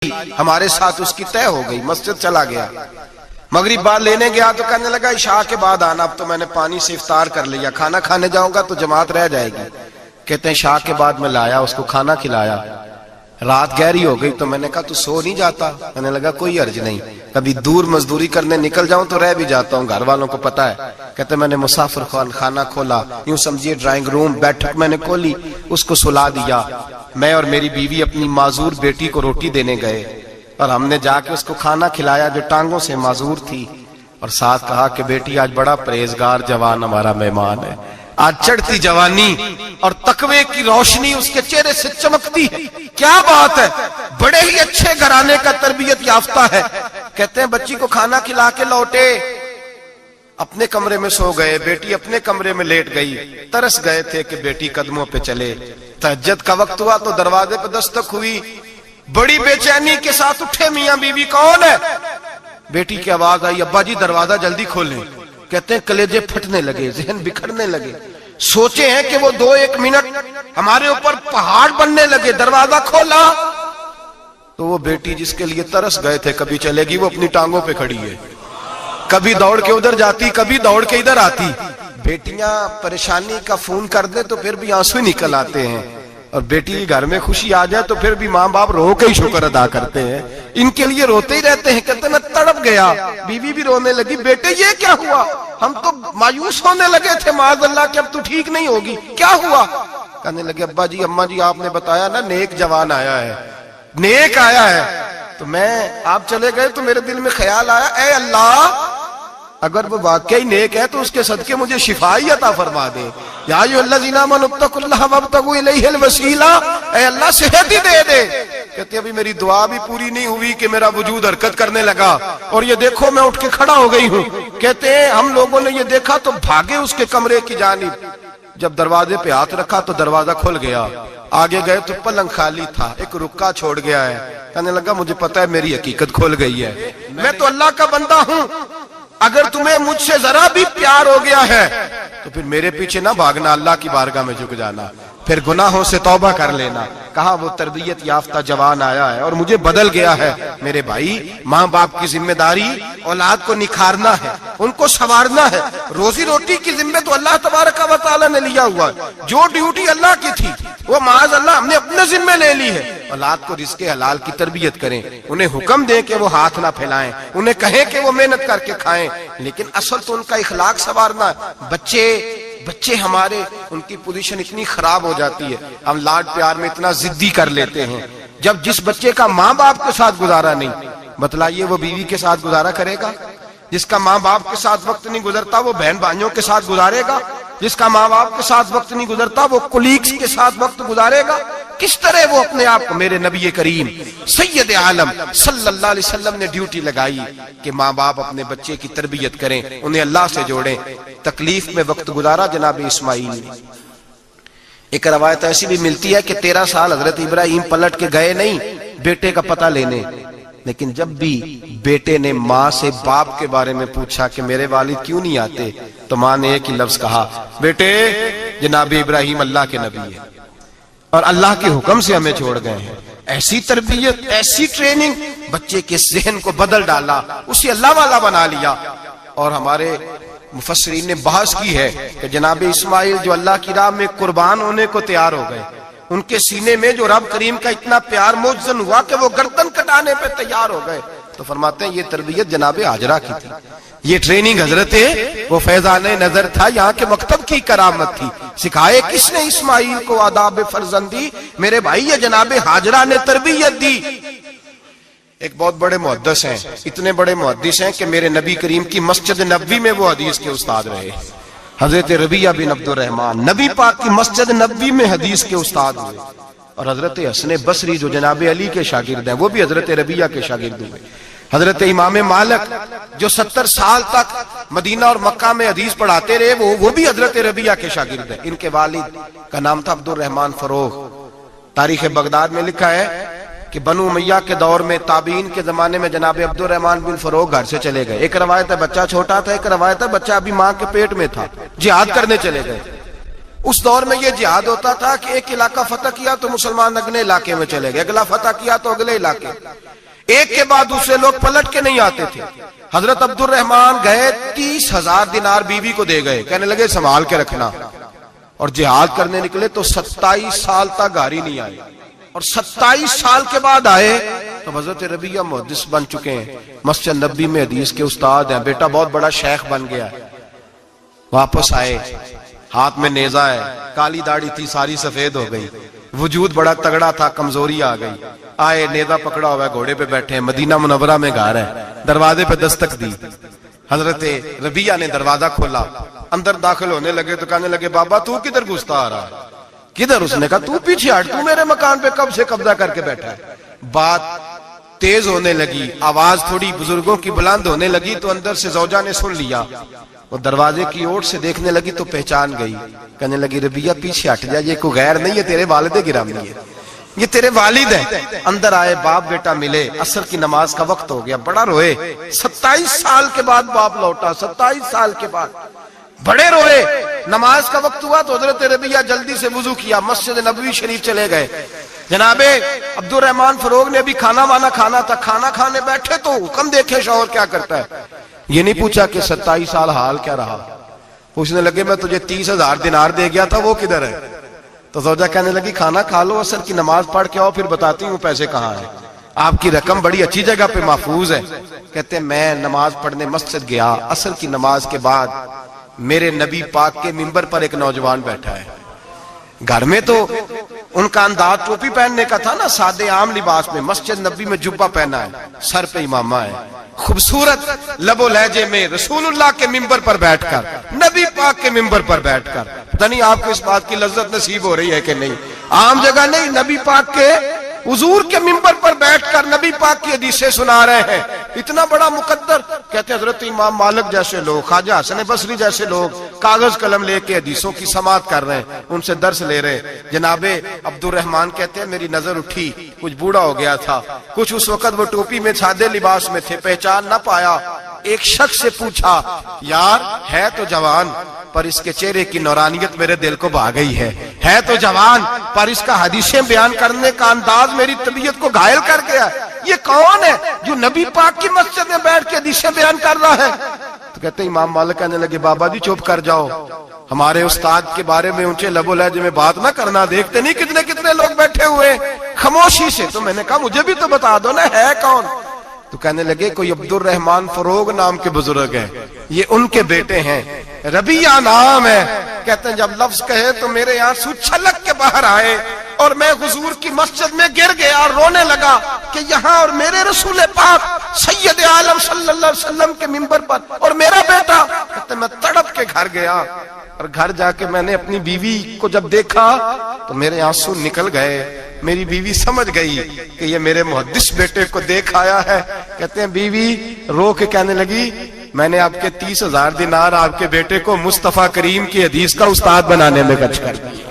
ہمارے ساتھ اس کی طے ہو گئی، مسجد چلا گیا۔ مغرب بعد لینے گیا تو کہنے لگا عشاء کے بعد آنا، اب تو میں نے پانی سے افطار کر لیا، کھانا کھانے جاؤں گا تو جماعت رہ جائے گی۔ کہتے ہیں عشاء کے بعد میں لایا، اس کو کھانا کھلایا، رات گہری ہو گئی تو میں نے کہا تو سو نہیں جاتا؟ کہنے لگا کوئی عرض نہیں، کبھی دور مزدوری کرنے نکل جاؤں تو رہ بھی جاتا ہوں، گھر والوں کو پتا ہے۔ کہتے میں نے مسافر خانہ کھولا، یوں سمجھیے ڈرائنگ روم بیٹھک میں نے کھولی، اس کو سلا دیا۔ میں اور میری بیوی اپنی معذور بیٹی کو روٹی دینے گئے اور ہم نے جا کے اس کو کھانا کھلایا جو ٹانگوں سے معذور تھی، اور ساتھ کہا کہ بیٹی آج بڑا پرہیزگار جوان ہمارا مہمان ہے، آج چڑھتی جوانی اور تقوی کی روشنی اس کے چہرے سے چمکتی ہے، کیا بات ہے، بڑے ہی اچھے گھرانے کا تربیت یافتہ ہے۔ کہتے ہیں بچی کو کھانا کھلا کے لوٹے، اپنے کمرے میں سو گئے، بیٹی اپنے کمرے میں لیٹ گئی، ترس گئے تھے کہ بیٹی قدموں پہ چلے۔ تہجد کا وقت ہوا تو دروازے پہ دستک ہوئی، بڑی بے چینی کے ساتھ اٹھے میاں بیوی، کون ہے؟ بیٹی کی آواز آئی، ابا جی دروازہ جلدی کھولیں۔ کہتے ہیں کلیجے پھٹنے لگے، ذہن بکھرنے لگے، سوچے ہیں کہ وہ 2-1 منٹ ہمارے اوپر پہاڑ بننے لگے، دروازہ کھولا تو وہ بیٹی جس کے لیے ترس گئے تھے کبھی چلے گی، وہ اپنی ٹانگوں پہ کھڑی ہے، کبھی دوڑ کے ادھر جاتی، کبھی دوڑ کے ادھر آتی۔ بیٹیاں پریشانی کا فون کر دیں تو پھر بھی آنسو نکل آتے ہیں، اور بیٹی گھر میں خوشی آ جائے تو پھر بھی ماں باپ رو کے ہی شکر ادا کرتے ہیں، ان کے لیے روتے ہی رہتے ہیں۔ کہتے ہیں میں تڑپ گیا، بیوی بھی رونے لگی، بیٹے یہ کیا ہوا؟ ہم تو مایوس ہونے لگے تھے معاذ اللہ کہ اب تو ٹھیک نہیں ہوگی، کیا ہوا؟ کہنے لگے ابا جی اماں جی آپ نے بتایا نا نیک جوان آیا ہے، نیک آیا ہے، تو میں آپ چلے گئے تو میرے دل میں خیال آیا اے اللہ اگر وہ واقعی نیک ہے تو اس کے صدقے مجھے شفائی عطا فرما دے، یا ایھا الذین آمنوا اتقوا اللہ وابتغوا الیہ الوسیلہ، اے اللہ صحت ہی دے دے۔ کہتے ابھی میری دعا بھی پوری نہیں ہوئی کہ میرا وجود حرکت کرنے لگا، اور یہ دیکھو میں اٹھ کے کھڑا ہو گئی ہوں۔ کہتے ہیں ہم لوگوں نے یہ دیکھا تو بھاگے اس کے کمرے کی جانب، جب دروازے پہ ہاتھ رکھا تو دروازہ کھل گیا، آگے گئے تو پلنگ خالی تھا، ایک رکا چھوڑ گیا ہے۔ کہنے لگا مجھے پتا ہے میری حقیقت کھل گئی ہے، میں تو اللہ کا بندہ ہوں، اگر تمہیں مجھ سے ذرا بھی پیار ہو گیا ہے تو پھر میرے پیچھے نہ بھاگنا، اللہ کی بارگاہ میں جھک جانا، پھر گناہوں سے توبہ کر لینا۔ کہا وہ تربیت یافتہ جوان آیا ہے اور مجھے بدل گیا ہے۔ میرے بھائی ماں باپ کی ذمہ داری اولاد کو نکھارنا ہے، ان کو سنوارنا ہے، روزی روٹی کی ذمہ تو اللہ تبارک و تعالیٰ نے لیا ہوا ہے، جو ڈیوٹی اللہ کی تھی وہ معاذ اللہ ہم نے اپنے ذمہ لے لی ہے۔ اولاد کو رزق حلال کی تربیت کریں، انہیں حکم دیں کہ وہ ہاتھ نہ پھیلائیں، انہیں کہیں کہ وہ محنت کر کے کھائیں، لیکن اصل تو ان کا اخلاق سنوارنا ہے۔ بچے ہمارے ان کی پوزیشن اتنی خراب ہو جاتی ہے، ہم لاڈ پیار میں اتنا ضدی کر لیتے ہیں، جب جس بچے کا ماں باپ کے ساتھ گزارا نہیں، بتلائیے وہ بیوی کے ساتھ گزارا کرے گا؟ جس کا ماں باپ کے ساتھ وقت نہیں گزرتا وہ بہن بھائیوں کے ساتھ گزارے گا؟ جس کا ماں باپ کے ساتھ وقت نہیں گزرتا وہ کولیگز کے ساتھ وقت گزارے گا؟ کس طرح وہ اپنے آپ کو، میرے نبی کریم سید عالم صلی اللہ علیہ وسلم نے ڈیوٹی لگائی کہ ماں باپ اپنے بچے کی تربیت کریں، انہیں اللہ سے جوڑیں۔ تکلیف میں وقت گزارا جناب اسماعیل نے۔ ایک روایت ایسی بھی ملتی ہے کہ 13 سال حضرت ابراہیم پلٹ کے گئے نہیں بیٹے کا پتہ لینے، لیکن جب بھی بیٹے نے ماں سے باپ کے بارے میں پوچھا کہ میرے والد کیوں نہیں آتے، تو ماں نے ایک ہی لفظ کہا، بیٹے جناب ابراہیم اللہ کے نبی ہے اور اللہ کے حکم سے ہمیں چھوڑ گئے ہیں۔ ایسی تربیت، ایسی ٹریننگ، بچے کے ذہن کو بدل ڈالا، اسے اللہ والا بنا لیا۔ اور ہمارے مفسرین نے بحث کی ہے کہ جناب اسماعیل جو اللہ کی راہ میں قربان ہونے کو تیار ہو گئے، ان کے سینے میں جو رب کریم کا اتنا پیار موجزن ہوا کہ وہ گردن کٹانے پہ تیار ہو گئے، تو فرماتے ہیں یہ تربیت جناب ہاجرہ کی تھی، یہ ٹریننگ حضرت وہ فیضان نظر تھا، یہاں کے مکتب کی کرامت تھی۔ سکھائے کس نے اسماعیل کو آداب فرزندی؟ میرے بھائی یہ جناب ہاجرہ نے تربیت دی۔ ایک بہت بڑے محدث ہیں، اتنے بڑے محدث ہیں کہ میرے نبی کریم کی مسجد نبوی میں وہ حدیث کے استاد رہے، حضرت ربیعہ بن عبد الرحمن، نبی پاک کی مسجد نبوی میں حدیث کے استاد ہوئے، اور حضرت حسن بصری جو جناب علی کے شاگرد ہیں وہ بھی حضرت ربیعہ کے شاگرد ہوئے، حضرت امام مالک جو 70 سال تک مدینہ اور مکہ میں حدیث پڑھاتے رہے وہ بھی حضرت ربیعہ کے شاگرد ہیں۔ ان کے والد کا نام تھا عبد الرحمن فروغ۔ تاریخ بغداد میں لکھا ہے کہ بنو امیہ کے دور میں تابعین کے زمانے میں جناب عبد الرحمن بن فروغ گھر سے چلے گئے، ایک روایت ہے بچہ چھوٹا تھا، ایک روایت ہے بچہ ابھی ماں کے پیٹ میں تھا، جہاد کرنے چلے گئے۔ اس دور میں یہ جہاد ہوتا تھا کہ ایک علاقہ فتح کیا تو مسلمان اگلے علاقے میں چلے گئے، اگلا فتح کیا تو اگلے علاقے، ایک کے بعد دوسرے لوگ پلٹ کے نہیں آتے تھے۔ حضرت عبد الرحمن گئے 30,000 دینار بیوی کو دے گئے، کہنے لگے سنبھال کے رکھنا، اور جہاد کرنے نکلے تو 27 سال تک گھر نہیں آئے، اور 27 سال کے بعد آئے تو حضرت ربیعہ محدث بن چکے ہیں، مسجد نبی میں حدیث کے استاد ہیں، بیٹا بہت بڑا شیخ بن گیا، واپس آئے، ہاتھ میں نیزہ ہے، کالی داڑھی تھی ساری سفید ہو گئی، وجود بڑا تگڑا تھا، کمزوری آ گئی، آئے نیزہ پکڑا ہوا ہے، گھوڑے پہ بیٹھے ہیں، مدینہ منورہ میں گھر ہے، دروازے پہ دستک دی، حضرت ربیعہ نے دروازہ کھولا، اندر داخل ہونے لگے تو کہنے لگے بابا تو کدھر گھستا آ رہا ہے؟ کدھر؟ اس نے کہا تو پیچھے ہٹ، تو میرے مکان پہ کب سے قبضہ کر کے بیٹھا ہے۔ بات تیز ہونے لگی، آواز تھوڑی بزرگوں کی بلند ہونے لگی تو اندر سے زوجہ نے سن لیا، وہ دروازے کی اوٹ سے دیکھنے لگی تو پہچان گئی، کہنے لگی ربیعہ پیچھے ہٹ جا، یہ کوئی غیر نہیں ہے، تیرے والد گرامی ہے، یہ تیرے والد ہیں۔ اندر آئے، باپ بیٹا ملے، عصر کی نماز کا وقت ہو گیا، بڑا روئے، 27 سال کے بعد باپ لوٹا، 27 سال کے بعد بڑے روئے۔ نماز کا وقت ہوا تو حضرت ربیعہ جلدی سے وضو کیا، مسجد نبوی شریف چلے گئے۔ جناب عبد الرحمن فروغ نے بھی کھانا وانا کھانا تھا، کھانا کھانے بیٹھے تو حکم دیکھے شوہر کیا کرتا ہے، یہ نہیں پوچھا کہ 27 سال حال کیا رہا، پوچھنے لگے میں تجھے 30,000 دینار دے گیا تھا وہ کدھر ہے؟ تو زوجہ کہنے لگی کھانا کھا لو، عصر کی نماز پڑھ کے آؤ، پھر بتاتی ہوں پیسے کہاں ہیں، آپ کی رقم بڑی اچھی جگہ پہ محفوظ ہے۔ کہتے ہیں میں نماز پڑھنے مسجد گیا، عصر کی نماز کے بعد میرے نبی پاک کے منبر پر ایک نوجوان بیٹھا ہے، گھر میں تو ان کا انداز ٹوپی پہننے کا تھا نا، سادے عام لباس میں، مسجد نبی میں جبہ پہنا ہے، سر پہ امامہ ہے، خوبصورت لب و لہجے میں رسول اللہ کے منبر پر بیٹھ کر، نبی پاک کے منبر پر بیٹھ کر، پتہ نہیں آپ کو اس بات کی لذت نصیب ہو رہی ہے کہ نہیں، عام جگہ نہیں، نبی پاک کے حضور کے منبر پر بیٹھ کر نبی پاک کی حدیثیں سنا رہے ہیں، اتنا بڑا مقدر۔ کہتے ہیں حضرت امام مالک جیسے لوگ، خواجہ حسن بصری جیسے لوگ کاغذ قلم لے کے حدیثوں کی سماعت کر رہے ہیں، ان سے درس لے رہے ہیں۔ جناب عبد الرحمن کہتے ہیں میری نظر اٹھی، کچھ بوڑھا ہو گیا تھا، کچھ اس وقت وہ ٹوپی میں سادے لباس میں تھے، پہچان نہ پایا۔ ایک شخص سے پوچھا یار ہے تو جوان پر اس کے چہرے کی نورانیت میرے دل کو بھا گئی ہے تو جوان پر اس کا حدیثیں بیان کرنے کا انداز میری طبیعت کو گھائل کر گیا، یہ کون ہے جو نبی پاک کی مسجد میں بیٹھ کے حدیثیں بیان کر رہا ہے؟ تو کہتے ہیں امام مالک کہنے لگے بابا جی چپ کر جاؤ، ہمارے استاد کے بارے میں اونچے لب و لہجے میں بات نہ کرنا، دیکھتے نہیں کتنے کتنے لوگ بیٹھے ہوئے خاموشی سے۔ تو میں نے کہا مجھے بھی تو بتا دو نا ہے کون؟ تو کہنے لگے کوئی عبد الرحمن فروغ نام کے بزرگ ہیں، یہ ان کے بیٹے ہیں، ربیعہ نام ہے۔ کہتے ہیں جب لفظ کہے تو میرے آنسو چھلک کے باہر آئے اور میں حضور کی مسجد میں گر گیا اور رونے لگا کہ یہاں اور میرے رسول پاک سید عالم صلی اللہ علیہ وسلم کے منبر پر اور میرا بیٹا۔ کہتے ہیں میں تڑپ کے گھر گیا اور گھر جا کے میں نے اپنی بیوی کو جب دیکھا تو میرے آنسو نکل گئے، میری بیوی سمجھ گئی کہ یہ میرے محدث بیٹے کو دیکھ آیا ہے۔ کہتے ہیں بیوی رو کے کہنے لگی میں نے آپ کے 30,000 دینار آپ کے بیٹے کو مصطفیٰ کریم کی حدیث کا استاد بنانے میں خرچ کر دیے،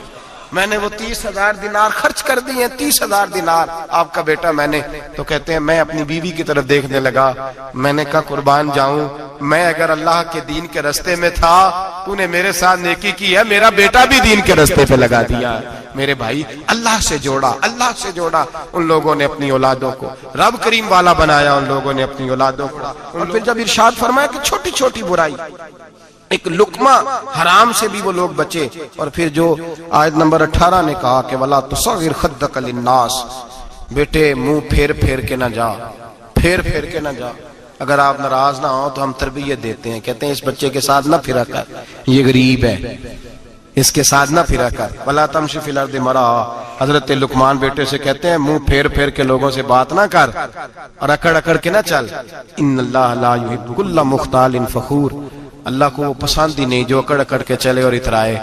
میں نے وہ 30,000 دینار خرچ کر دیے، 30,000 دینار آپ کا بیٹا میں نے۔ تو کہتے ہیں میں اپنی بیوی کی طرف دیکھنے لگا، میں نے کہا قربان جاؤں، میں اگر اللہ کے دین کے رستے میں تھا تو نے میرے ساتھ نیکی کی ہے، میرا بیٹا بھی دین کے رستے پہ لگا دیا۔ میرے بھائی اللہ سے جوڑا، اللہ سے جوڑا ان لوگوں نے اپنی اولادوں کو، رب کریم والا بنایا ان لوگوں نے اپنی اولادوں کو۔ اور پھر جب ارشاد فرمایا کہ چھوٹی چھوٹی برائی، ایک لقمہ حرام سے بھی وہ لوگ بچے، اور پھر جو آیت نمبر 18 نے کہا کہ وَلَا تُصَغِّرْ خَدَّكَ لِلنَّاسِ، بیٹے منہ پھیر پھیر کے نہ جا، پھیر پھیر کے نہ جا، اگر آپ ناراض نہ ہوں تو ہم تربیت دیتے ہیں، کہتے ہیں اس بچے کے ساتھ نہ پھرا کر، یہ غریب ہے، اس کے ساتھ نہ پھرا کر، وَلَا تَمْشِ فِي الْأَرْضِ مَرَحًا۔ حضرت لقمان بیٹے سے کہتے ہیں منہ پھیر پھیر کے لوگوں سے بات نہ کر اور اکڑ اکڑ کے نہ چل، إِنَّ اللَّهَ لَا يُحِبُّ كُلَّ مُخْتَالٍ فَخُورٍ، اللہ کو وہ پسند ہی نہیں جو اکڑ اکڑ کے چلے اور اترائے۔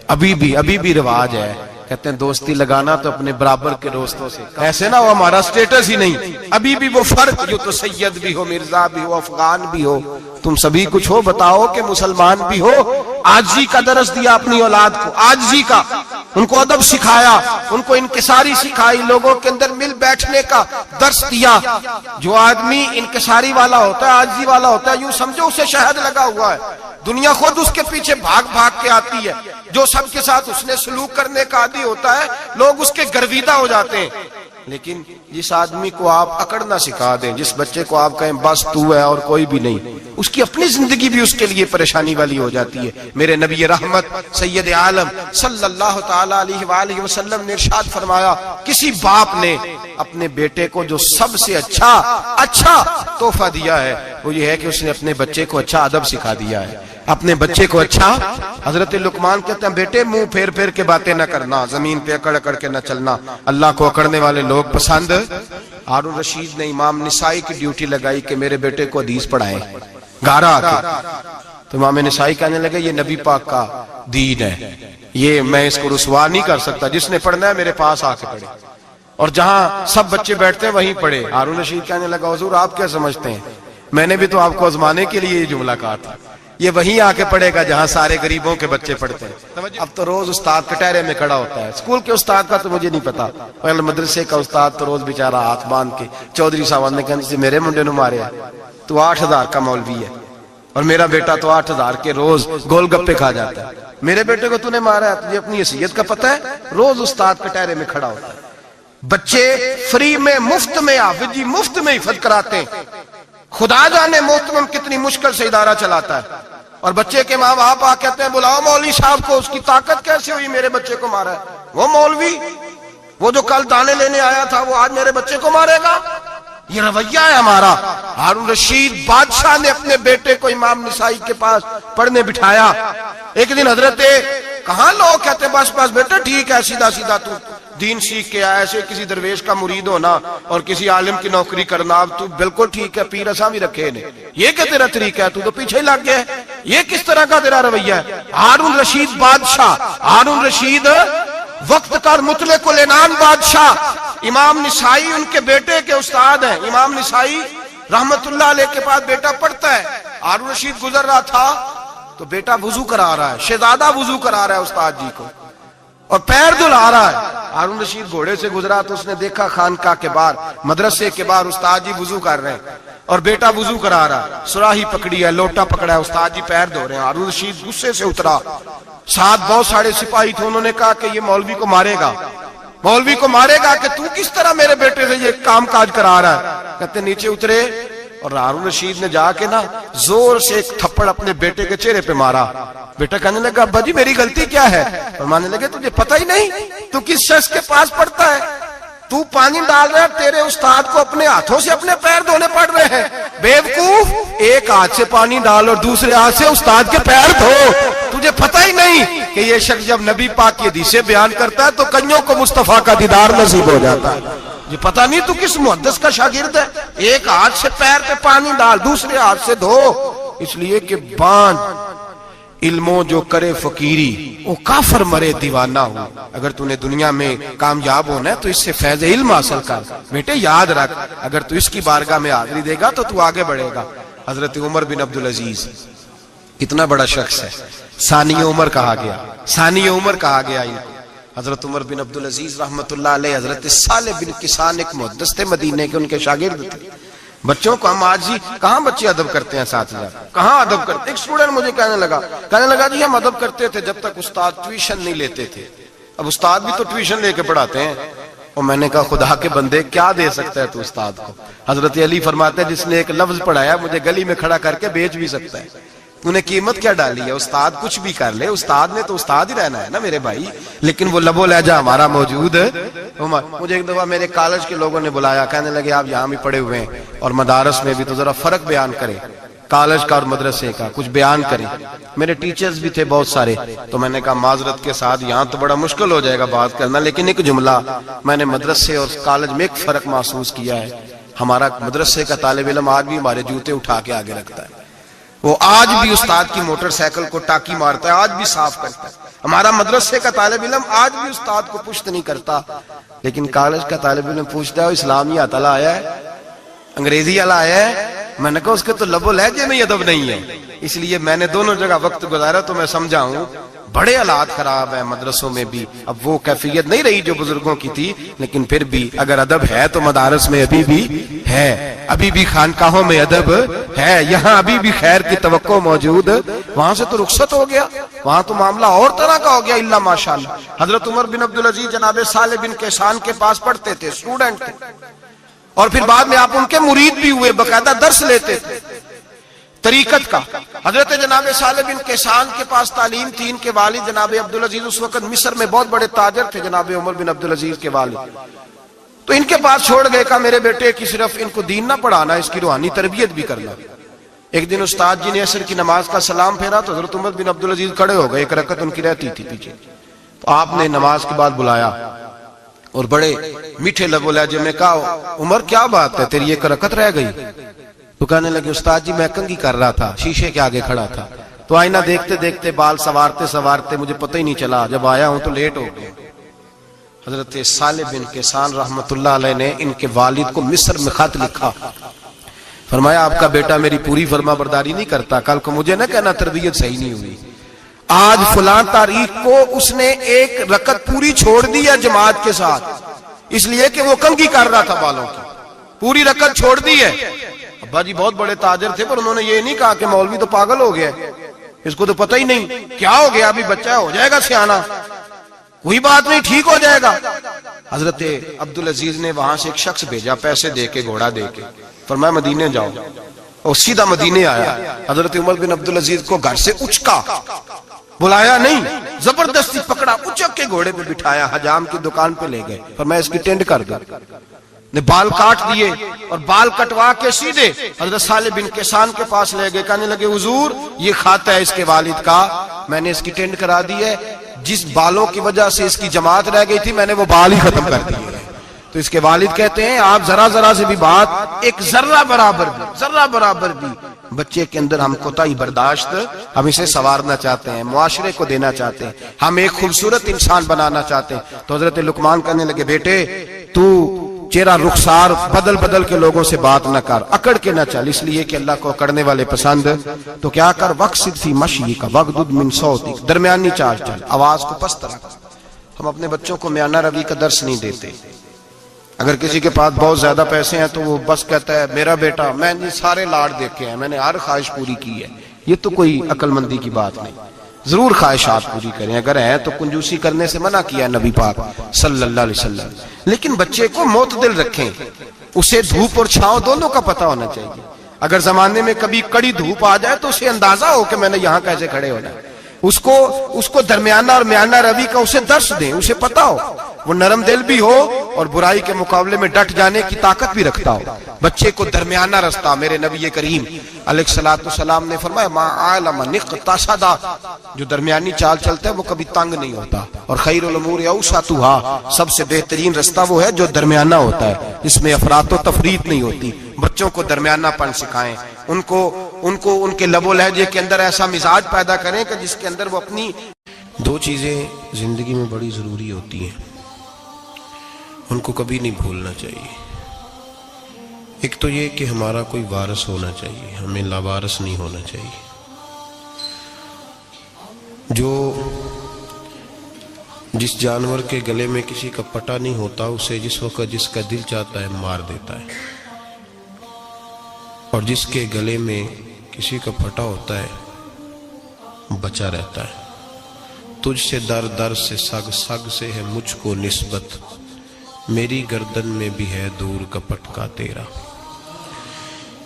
ابھی بھی رواج ہے، کہتے ہیں دوستی لگانا تو اپنے برابر کے دوستوں سے، ایسے نہ وہ ہمارا سٹیٹس ہی نہیں، ابھی بھی وہ فرق جو تو سید بھی ہو، مرزا بھی ہو، افغان بھی ہو، تم سبھی کچھ ہو، بتاؤ کہ مسلمان بھی ہو۔ آجزی کا درس دیا اپنی اولاد کو، آجزی کا، ان کو ادب سکھایا، ان کو انکساری سکھائی، لوگوں کے اندر مل بیٹھنے کا درس دیا۔ جو آدمی انکساری والا ہوتا ہے، عاجزی والا ہوتا ہے، یوں سمجھو اسے شہد لگا ہوا ہے، دنیا خود اس کے پیچھے بھاگ بھاگ کے آتی ہے۔ جو سب کے ساتھ اس نے سلوک کرنے کا عادی ہوتا ہے، لوگ اس کے گرویدہ ہو جاتے ہیں۔ لیکن جس آدمی کو آپ اکڑنا سکھا دیں، جس بچے کو آپ کہیں بس تو ہے اور کوئی بھی نہیں، اس کی اپنی زندگی بھی اس کے لیے پریشانی والی ہو جاتی ہے۔ میرے نبی رحمت سید عالم صلی اللہ تعالی علیہ وآلہ وسلم نے ارشاد فرمایا، کسی باپ نے اپنے بیٹے کو جو سب سے اچھا تحفہ دیا ہے وہ یہ ہے کہ اس نے اپنے بچے کو اچھا ادب سکھا دیا ہے، اپنے بچے کو اچھا۔ حضرت لقمان کہتے ہیں بیٹے منہ پھیر پھیر کے باتیں نہ کرنا، زمین پہ اکڑ اکڑ کے نہ چلنا، اللہ کو اکڑنے والے لوگ پسند۔ ہارون رشید نے امام نسائی کی ڈیوٹی لگائی کہ میرے بیٹے کو حدیث پڑھائیں گھارا آ کے، تو امام نسائی کہنے لگے یہ نبی پاک کا دین ہے، یہ میں اس کو رسوا نہیں کر سکتا، جس نے پڑھنا ہے میرے پاس آ کے پڑھے، اور جہاں سب بچے بیٹھتے ہیں وہیں پڑھے۔ ہارون رشید کہنے لگا حضور آپ کیا سمجھتے ہیں، میں نے بھی تو آپ کو آزمانے کے لیے یہ جملہ کہا تھا، یہ وہیں آ کے پڑھے گا جہاں سارے غریبوں کے بچے پڑھتے ہیں۔ اب تو روز استاد کٹہرے میں کھڑا ہوتا ہے، اسکول کے استاد کا تو مجھے نہیں پتا، اور مدرسے کا استاد تو روز بیچارہ ہاتھ باندھ کے چودھری صاحب نے کہا میرے منڈے نو مارے تو 8,000 کا مولوی ہے، اور میرا بیٹا تو 8,000 کے روز گول گپے کھا جاتا ہے، میرے بیٹے کو تو نے مارا ہے، تجھے اپنی حیثیت کا پتہ ہے؟ روز استاد کٹہرے میں کھڑا ہوتا ہے۔ بچے فری میں مفت میں حافظ جی مفت میں حفظ کراتے ہیں، خدا جانے محترم کتنی مشکل سے ادارہ چلاتا ہے، اور بچے کے ماں باپ آ کہتے ہیں بلاؤ مولوی صاحب کو، اس کی طاقت کیسے ہوئی میرے بچے کو مارا ہے؟ وہ مولوی وہ جو کل دانے لینے آیا تھا وہ آج میرے بچے کو مارے گا؟ یہ رویہ ہے ہمارا۔ ہارون رشید بادشاہ نے اپنے بیٹے کو امام نسائی کے پاس پڑھنے بٹھایا۔ ایک دن حضرت کہاں لوگ کہتے بس بس بیٹا ٹھیک ہے، سیدھا سیدھا تو دین سیکھ کے آیا، ایسے کسی درویش کا مرید ہونا اور کسی عالم کی نوکری کرنا، اب تو بالکل ٹھیک ہے، پیر اساں بھی رکھے نے، یہ کہ تیرا طریقہ ہے، تو پیچھے لگ گیا ہے، یہ کس طرح کا تیرا رویہ ہے؟ ہارون رشید بادشاہ، ہارون رشید وقت کا مطلق العنان بادشاہ، امام نسائی ان کے بیٹے کے استاد ہیں، امام نسائی رحمت اللہ علیہ کے پاس بیٹا پڑھتا ہے، ہارون رشید گزر رہا تھا تو بیٹا وضو کرا رہا ہے، شہزادہ وضو کرا رہا ہے استاد جی کو، اور پیر دھلا رہا ہے۔ ہارون رشید گھوڑے سے گزرا تو اس نے دیکھا خانقاہ کے باہر، مدرسے کے باہر استاد جی وضو کر رہے ہیں اور بیٹا وضو کرا رہا ہے، سراہی پکڑی ہے، لوٹا پکڑا ہے، استاد جی پیر دھو رہے ہیں۔ ہارون رشید غصے سے اترا، ساتھ بہت سارے سپاہی تھے، انہوں نے کہا کہ یہ مولوی کو مارے گا، مولوی کو مارے گا کہ تو کس طرح میرے بیٹے سے یہ کام کاج کرا رہا ہے؟ کہتے نیچے اترے اور ہارون رشید نے جا کے نا زور سے ایک تھپڑ اپنے بیٹے کے چہرے پہ مارا۔ بیٹا کہنے لگا ابا جی میری غلطی کیا ہے؟ فرمانے لگے تجھے پتہ ہی نہیں تو کس شخص کے پاس پڑھتا ہے؟ تو پانی ڈال رہا ہے، تیرے استاد کو اپنے ہاتھوں سے اپنے پیر دھونے پڑ رہے ہیں، بیوقوف، ایک ہاتھ سے پانی ڈال اور دوسرے ہاتھ سے استاد کے پیر دھو، تجھے پتہ ہی نہیں کہ یہ شخص جب نبی پاک کی حدیثیں بیان کرتا ہے تو کئیوں کو مصطفیٰ کا دیدار نصیب ہو جاتا ہے۔ یہ پتہ نہیں تو کس محدث کا شاگرد ہے، ایک ہاتھ سے پیر پہ پانی ڈال دوسرے ہاتھ سے دھو، اس لیے کہ باندھ علموں جو کرے فقیری وہ کافر مرے دیوانہ ہو۔ اگر تو نے دنیا میں کامیاب ہونا ہے تو اس سے فیض علم حاصل کر، بیٹے یاد رکھ، اگر تو اس کی بارگاہ میں حاضری دے گا تو تو آگے بڑھے گا۔ حضرت عمر بن عبدالعزیز کتنا بڑا شخص ہے، ثانی عمر کہا گیا، ثانی عمر کہا گیا ان کو۔ حضرت عمر بن عبدالعزیز رحمت اللہ علیہ، حضرت صالح بن کسان ایک محدث تھے مدینے کے، ان کے شاگرد تھے۔ بچوں کو ہم آج ہی کہاں بچے ادب کرتے ہیں ساتھ ساتھ، کہاں ادب کرتے؟ ایک اسٹوڈنٹ مجھے کہنے لگا جی ہم ادب کرتے تھے جب تک استاد ٹیوشن نہیں لیتے تھے، اب استاد بھی تو ٹیوشن لے کے پڑھاتے ہیں۔ اور میں نے کہا خدا کے بندے کیا دے سکتا ہے تو استاد کو؟ حضرت علی فرماتے ہیں جس نے ایک لفظ پڑھایا مجھے گلی میں کھڑا کر کے بیچ بھی سکتا ہے، تو نے قیمت کیا ڈالی ہے؟ استاد کچھ بھی کر لے، استاد نے تو استاد ہی رہنا ہے نا میرے بھائی، لیکن وہ لب و لہجہ ہمارا موجود ہے۔ مجھے ایک دفعہ میرے کالج کے لوگوں نے بلایا، کہنے لگے آپ یہاں بھی پڑھے ہوئے ہیں اور مدارس میں بھی، تو ذرا فرق بیان کریں کالج کا اور مدرسے کا، کچھ بیان کریں۔ میرے ٹیچرز بھی تھے بہت سارے، تو میں نے کہا معذرت کے ساتھ یہاں تو بڑا مشکل ہو جائے گا بات کرنا، لیکن ایک جملہ میں نے مدرسے اور کالج میں ایک فرق محسوس کیا ہے۔ ہمارا مدرسے کا طالب علم آج بھی ہمارے جوتے اٹھا کے آگے رکھتا ہے، وہ آج بھی استاد کی موٹر سائیکل کو ٹاکی مارتا ہے، آج بھی صاف کرتا ہے۔ ہمارا مدرسے کا طالب علم آج بھی استاد کو پشت نہیں کرتا، لیکن کالج کا طالب علم پوچھتا ہے اسلامی آتلا آیا ہے، انگریزی والا آیا ہے؟ میں نے کہا اس کے تو لب و لہجے میں ادب نہیں ہے، اس لیے میں نے دونوں جگہ وقت گزارا تو میں سمجھا ہوں بڑے حالات خراب ہیں مدرسوں میں بھی. اب وہ کیفیت نہیں رہی جو بزرگوں کی تھی, لیکن پھر بھی اگر ادب ہے تو مدارس میں ابھی بھی ہے, ابھی بھی خانقاہوں میں ادب ہے, یہاں ابھی بھی خیر کی توقع موجود. وہاں سے تو رخصت ہو گیا, وہاں تو معاملہ اور طرح کا ہو گیا الا ماشاءاللہ. حضرت عمر بن عبدالعزیز جناب صالح بن کیسان کے پاس پڑھتے تھے, اسٹوڈنٹ تھے, اور پھر بعد میں آپ ان کے مرید بھی ہوئے, باقاعدہ درس لیتے تھے طریقت کا. حضرت جناب صالح بن کیسان کے پاس تعلیم تھی. ان کے والد جناب عبدالعزیز اس وقت مصر میں بہت بڑے تاجر تھے, جناب عمر بن عبدالعزیز کے والد. تو ان کے پاس چھوڑ گئے, کہا میرے بیٹے کی صرف ان کو دین نہ پڑھانا, اس کی روحانی تربیت بھی کرنا. ایک دن استاد جی نے عصر کی نماز کا سلام پھیرا تو حضرت عمر بن عبدالعزیز کھڑے ہو گئے, ایک رکعت ان کی رہتی تھی پیچھے. تو آپ نے نماز کے بعد بلایا اور بڑے میٹھے لب و لہجے میں کہا, عمر کیا بات ہے, تیری ایک رکعت رہ گئی. تو کہنے لگے, استاد جی میں کنگھی کر رہا تھا, شیشے کے آگے کھڑا تھا, تو آئینہ دیکھتے دیکھتے بال سوارتے سوارتے مجھے پتہ ہی نہیں چلا, جب آیا ہوں تو لیٹ ہو گیا. حضرت صالح بن کیسان رحمت اللہ علیہ نے ان کے والد کو مصر میں خط لکھا, فرمایا آپ کا بیٹا میری پوری فرما برداری نہیں کرتا, کل کو مجھے نہ کہنا تربیت صحیح نہیں ہوئی. آج فلاں تاریخ کو اس نے ایک رکعت پوری چھوڑ دی ہے جماعت کے ساتھ, اس لیے کہ وہ کنگھی کر رہا تھا بالوں کی, پوری رکعت چھوڑ دی ہے. ابا جی بہت بڑے تاجر تھے, پر انہوں نے یہ نہیں کہا کہ مولوی تو پاگل ہو گیا, اس کو تو پتہ ہی نہیں کیا ہو گیا, ابھی بچہ ہو جائے گا سیانا, کوئی بات نہیں ٹھیک ہو جائے گا. حضرت عبدالعزیز نے وہاں سے ایک شخص بھیجا, پیسے دے کے, گھوڑا دے کے, فرمایا مدینے جاؤ, اور سیدھا مدینے آیا. حضرت عمر بن عبدالعزیز کو گھر سے اچکا, بلایا نہیں, زبردستی پکڑا, اچک کے گھوڑے پہ بٹھایا, حجام کی دکان پہ لے گئے, فرمایا اس کی ٹینڈ کر دو. نے بال کاٹ دیے اور بال کٹوا کے سیدھے حضرت صالح بن کیسان کے پاس لے گئے. کہنے لگے, حضور یہ کھاتا ہے اس کے والد کا, میں نے اس کی ٹینڈ کرا دی ہے, جس بالوں کی وجہ سے اس کی جماعت رہ گئی تھی میں نے وہ بال ہی ختم کر دیے. تو اس کے والد کہتے ہیں آپ ذرا ذرا سے بھی بات, ایک ذرہ برابر بھی بچے کے اندر ہم کوتاہی برداشت, ہم اسے سنوارنا چاہتے ہیں, معاشرے کو دینا چاہتے ہیں, ہم ایک خوبصورت انسان بنانا چاہتے ہیں. تو حضرت لقمان کہنے لگے, بیٹے تو چہرہ رخسار بدل بدل کے لوگوں سے بات نہ کر, اکڑ کے نہ چل, اس لیے کہ اللہ کو اکڑنے والے پسند. تو کیا کر, وقصد فی مشیک وغضض من صوتک, درمیانی چال چل, آواز کو پست رکھ. ہم اپنے بچوں کو میانہ روی کا درس نہیں دیتے. اگر کسی کے پاس بہت زیادہ پیسے ہیں تو وہ بس کہتا ہے میرا بیٹا, میں نے سارے لاڑ دیکھے ہیں, میں نے ہر خواہش پوری کی ہے. یہ تو کوئی عقل مندی کی بات نہیں. ضرور خواہشات پوری کریں, اگر ہیں تو کنجوسی کرنے سے منع کیا ہے نبی پاک صلی اللہ علیہ وسلم, لیکن بچے کو معتدل رکھیں, اسے دھوپ اور چھاؤں دونوں کا پتہ ہونا چاہیے. اگر زمانے میں کبھی کڑی دھوپ آ جائے تو اسے اندازہ ہو کہ میں نے یہاں کیسے کھڑے ہونا ہے, اس کو درمیانہ اور میانہ روی کا اسے درس دیں, اسے پتہ ہو, وہ نرم دل بھی ہو اور برائی کے مقابلے میں ڈٹ جانے کی طاقت بھی رکھتا ہو. بچے کو درمیانہ رستہ, میرے نبی کریم علیہ الصلوۃ والسلام نے فرمایا ما علم نقتصد, جو درمیانی چال چلتا ہے وہ کبھی تنگ نہیں ہوتا, اور خیر الامور اوسطھا, سب سے بہترین رستہ وہ ہے جو درمیانہ ہوتا ہے, اس میں افراط و تفریط نہیں ہوتی. بچوں کو درمیانہ پن سکھائیں, ان کو ان کے لب و لہجے کے اندر ایسا مزاج پیدا کریں کہ جس کے اندر وہ اپنی. دو چیزیں زندگی میں بڑی ضروری ہوتی ہیں, ان کو کبھی نہیں بھولنا چاہیے. ایک تو یہ کہ ہمارا کوئی وارث ہونا چاہیے, ہمیں لاوارث نہیں ہونا چاہیے. جس جانور کے گلے میں کسی کا پٹا نہیں ہوتا, اسے جس وقت جس کا دل چاہتا ہے مار دیتا ہے, اور جس کے گلے میں کسی کا پھٹا ہوتا ہے بچا رہتا ہے. تجھ سے در در سے سگ, سگ سے ہے مجھ کو نسبت, میری گردن میں بھی ہے دور کا پٹکا تیرا.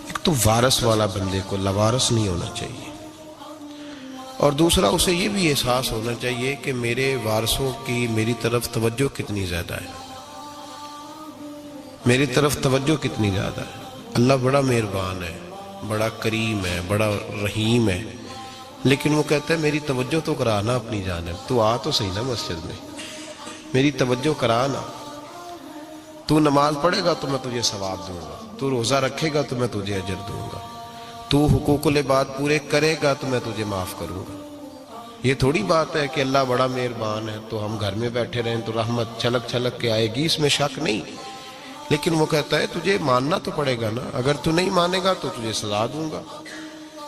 ایک تو وارث والا بندے کو لوارث نہیں ہونا چاہیے, اور دوسرا اسے یہ بھی احساس ہونا چاہیے کہ میرے وارثوں کی میری طرف توجہ کتنی زیادہ ہے, میری طرف توجہ کتنی زیادہ ہے. اللہ بڑا مہربان ہے, بڑا کریم ہے, بڑا رحیم ہے, لیکن وہ کہتا ہے میری توجہ تو کرانا اپنی جانب, تو آ تو صحیح نا مسجد میں, میری توجہ کرانا. تو نماز پڑھے گا تو میں تجھے ثواب دوں گا, تو روزہ رکھے گا تو میں تجھے اجر دوں گا, تو حقوق العباد پورے کرے گا تو میں تجھے معاف کروں گا. یہ تھوڑی بات ہے کہ اللہ بڑا مہربان ہے تو ہم گھر میں بیٹھے رہیں تو رحمت چھلک چھلک کے آئے گی, اس میں شک نہیں. لیکن وہ کہتا ہے تجھے ماننا تو پڑے گا نا, اگر تو نہیں مانے گا تو تجھے سزا دوں گا.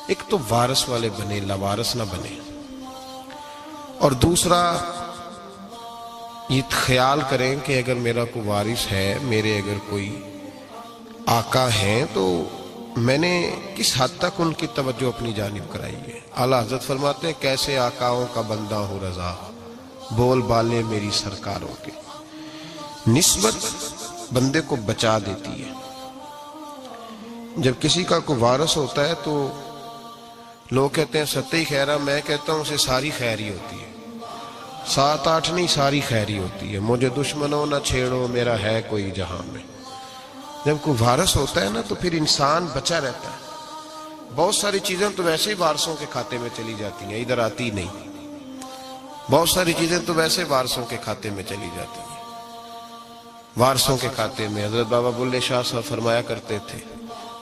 ایک تو وارث والے بنے, لاوارث نہ بنے. اور دوسرا یہ خیال کریں کہ اگر میرا کوئی وارث ہے، میرے اگر کوئی آقا ہیں، تو میں نے کس حد تک ان کی توجہ اپنی جانب کرائی ہے۔ اعلیٰ حضرت فرماتے ہیں کیسے آقاؤں کا بندہ ہو رضا، بول بالے میری سرکاروں کے۔ نسبت بندے کو بچا دیتی ہے۔ جب کسی کا کوئی وارث ہوتا ہے تو لوگ کہتے ہیں ستّی خیرہ، میں کہتا ہوں اسے ساری خیر ہی ہوتی ہے، 7-8 نہیں، ساری خیر ہی ہوتی ہے۔ مجھے دشمنوں نہ چھیڑو، میرا ہے کوئی جہاں میں۔ جب کوئی وارث ہوتا ہے نا تو پھر انسان بچا رہتا ہے۔ بہت ساری چیزیں تو ویسے ہی وارثوں کے کھاتے میں چلی جاتی ہیں، ادھر آتی نہیں۔ بہت ساری چیزیں تو ویسے وارثوں کے کھاتے میں چلی جاتی ہیں۔ وارثوں کے کھاتے میں حضرت بابا بلے شاہ صاحب فرمایا کرتے تھے،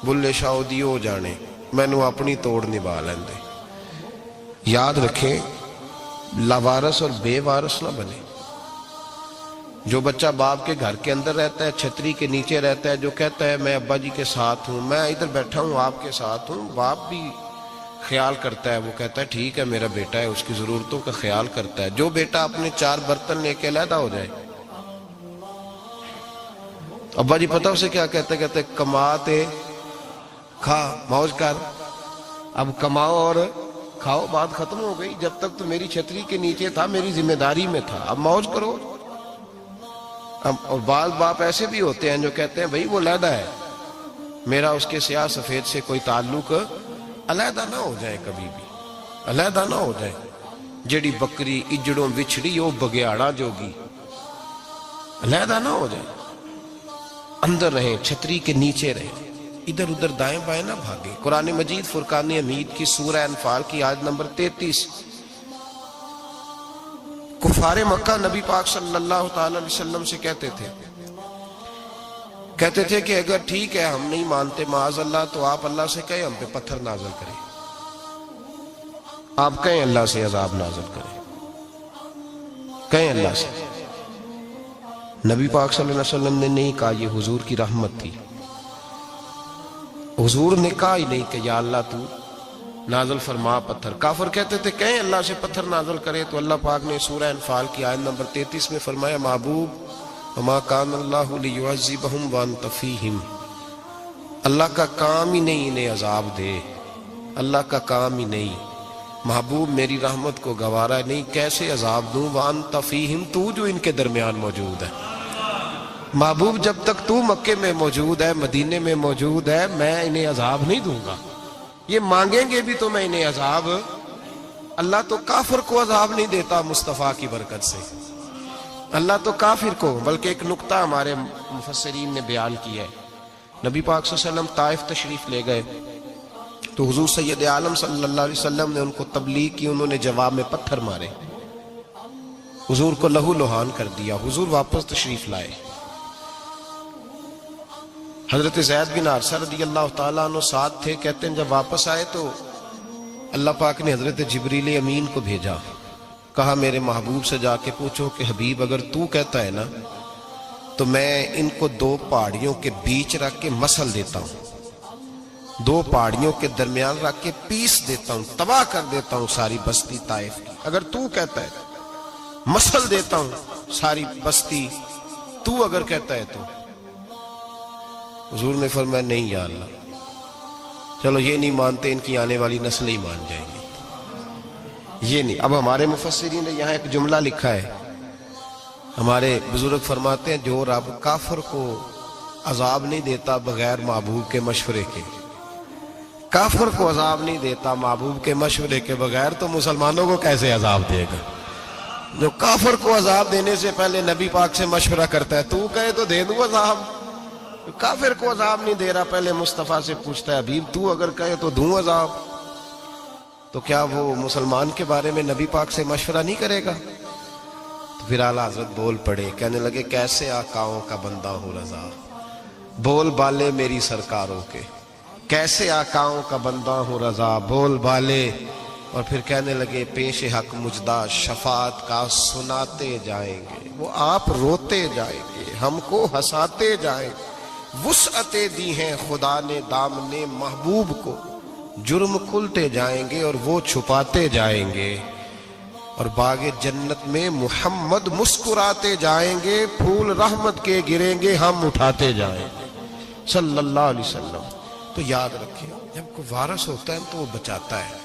بلے شاہ دیو جانے مینوں اپنی توڑ نبھا لیندے۔ یاد رکھیں لاوارث اور بے وارث نہ بنے۔ جو بچہ باپ کے گھر کے اندر رہتا ہے، چھتری کے نیچے رہتا ہے، جو کہتا ہے میں ابا جی کے ساتھ ہوں، میں ادھر بیٹھا ہوں آپ کے ساتھ ہوں، باپ بھی خیال کرتا ہے، وہ کہتا ہے ٹھیک ہے میرا بیٹا ہے، اس کی ضرورتوں کا خیال کرتا ہے۔ جو بیٹا اپنے 4 برتن لے کے علیحدہ ہو جائے، ابا جی پتہ اسے کیا کہتے کماتے کھا موج کر، اب کماؤ اور کھاؤ، بات ختم ہو گئی۔ جب تک تو میری چھتری کے نیچے تھا، میری ذمہ داری میں تھا، اب موج کرو۔ اور بعض باپ ایسے بھی ہوتے ہیں جو کہتے ہیں بھائی وہ علیحدہ ہے، میرا اس کے سیاہ سفید سے کوئی تعلق، علیحدہ نہ ہو جائے، کبھی بھی علیحدہ نہ ہو جائے۔ جڑی بکری اجڑوں بچھڑی وہ بگیاڑا جوگی، علیحدہ نہ ہو جائے، اندر رہیں، چھتری کے نیچے رہیں، ادھر ادھر دائیں بائیں نہ بھاگیں۔ قرآن مجید فرقان حمید کی سورہ انفال کی آیت نمبر 33، کفار مکہ نبی پاک صلی اللہ تعالی علیہ وسلم سے کہتے تھے کہ اگر ٹھیک ہے ہم نہیں مانتے معاذ اللہ، تو آپ اللہ سے کہیں ہم پہ پتھر نازل کریں، آپ کہیں اللہ سے عذاب نازل کریں، کہیں اللہ سے۔ نبی پاک صلی اللہ علیہ وسلم نے نہیں کہا، یہ حضور کی رحمت تھی۔ حضور نے کہا ہی نہیں کہ یا اللہ تو نازل فرما پتھر۔ کافر کہتے تھے کہیں اللہ سے پتھر نازل کرے، تو اللہ پاک نے سورہ انفال کی آیت نمبر 33 میں فرمایا محبوب وما کان اللہ لیعذبہم وانت فیہم، اللہ کا کام ہی نہیں انہیں عذاب دے، اللہ کا کام ہی نہیں۔ محبوب میری رحمت کو گوارا نہیں، کیسے عذاب دوں، وانت فیہم، تو جو ان کے درمیان موجود ہے۔ محبوب جب تک تو مکے میں موجود ہے، مدینے میں موجود ہے، میں انہیں عذاب نہیں دوں گا۔ یہ مانگیں گے بھی تو میں انہیں عذاب، اللہ تو کافر کو عذاب نہیں دیتا مصطفیٰ کی برکت سے، اللہ تو کافر کو۔ بلکہ ایک نقطہ ہمارے مفسرین نے بیان کیا ہے، نبی پاک صلی اللہ علیہ وسلم طائف تشریف لے گئے تو حضور سید عالم صلی اللہ علیہ وسلم نے ان کو تبلیغ کی، انہوں نے جواب میں پتھر مارے، حضور کو لہو لہان کر دیا، حضور واپس تشریف لائے۔ حضرت زید بن حارثہ رضی اللہ تعالیٰ عنہ ساتھ تھے، کہتے ہیں جب واپس آئے تو اللہ پاک نے حضرت جبریل امین کو بھیجا، کہا میرے محبوب سے جا کے پوچھو کہ حبیب اگر تو کہتا ہے نا تو میں ان کو 2 پہاڑیوں کے بیچ رکھ کے مسل دیتا ہوں، 2 پہاڑیوں کے درمیان رکھ کے پیس دیتا ہوں، تباہ کر دیتا ہوں ساری بستی طائف کی۔ اگر تو کہتا ہے مسل دیتا ہوں ساری بستی، تو اگر کہتا ہے تو۔ حضور نے فرمایا نہیں یا اللہ، چلو یہ نہیں مانتے، ان کی آنے والی نسلیں ہی مان جائیں گی، یہ نہیں۔ اب ہمارے مفسرین نے یہاں ایک جملہ لکھا ہے، ہمارے بزرگ فرماتے ہیں جو رب کافر کو عذاب نہیں دیتا بغیر محبوب کے مشورے کے، کافر کو عذاب نہیں دیتا محبوب کے مشورے کے بغیر، تو مسلمانوں کو کیسے عذاب دے گا؟ جو کافر کو عذاب دینے سے پہلے نبی پاک سے مشورہ کرتا ہے، تو کہے تو دے دوں عذاب، کافر کو عذاب نہیں دے رہا، پہلے مصطفیٰ سے پوچھتا ہے حبیب تو اگر کہے تو دوں عذاب، تو کیا وہ مسلمان کے بارے میں نبی پاک سے مشورہ نہیں کرے گا؟ تو پھر اعلیٰ حضرت بول پڑے، کہنے لگے کیسے آقاؤں کا بندہ ہو رضا، بول بالے میری سرکاروں کے، کیسے آقاؤں کا بندہ ہو رضا، بول بالے۔ اور پھر کہنے لگے پیش حق مجدہ شفاعت کا سناتے جائیں گے، وہ آپ روتے جائیں گے، ہم کو ہنساتے جائیں گے، وسعتیں دی ہیں خدا نے دامن محبوب کو، جرم کھلتے جائیں گے اور وہ چھپاتے جائیں گے۔ اور باغ جنت میں محمد مسکراتے جائیں گے، پھول رحمت کے گریں گے، ہم اٹھاتے جائیں گے صلی اللہ علیہ وسلم۔ تو یاد رکھیں، جب کوئی وارث ہوتا ہے تو وہ بچاتا ہے،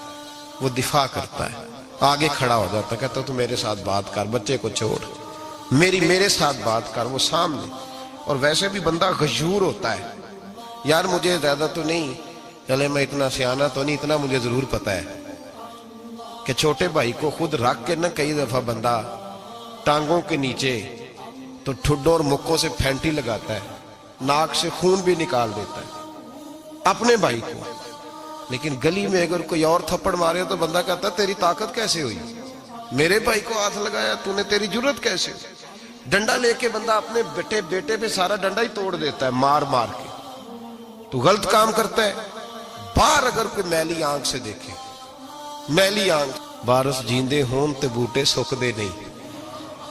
وہ دفاع کرتا ہے، آگے کھڑا ہو جاتا ہے، کہتا تو میرے ساتھ بات کر، بچے کو چھوڑ، میرے ساتھ بات کر، وہ سامنے۔ اور ویسے بھی بندہ غیور ہوتا ہے، یار مجھے زیادہ تو نہیں، چلے میں اتنا سیانہ تو نہیں، اتنا مجھے ضرور پتا ہے کہ چھوٹے بھائی کو خود رکھ کے نہ کئی دفعہ بندہ ٹانگوں کے نیچے تو ٹھڈوں اور مکوں سے پھینٹی لگاتا ہے، ناک سے خون بھی نکال دیتا ہے اپنے بھائی کو، لیکن گلی میں اگر کوئی اور تھپڑ مارے تو بندہ کہتا ہے تیری طاقت کیسے ہوئی، میرے بھائی کو ہاتھ لگایا تو نے، تیری جرت کیسے ہوئی؟ ڈنڈا لے کے بندہ اپنے بیٹے پہ سارا ڈنڈا ہی توڑ دیتا ہے مار مار کے، تو غلط کام کرتا ہے۔ باہر اگر کوئی میلی آنکھ سے دیکھے، میلی آنکھ، وارث جیندے ہون تے بوٹے سکدے نہیں،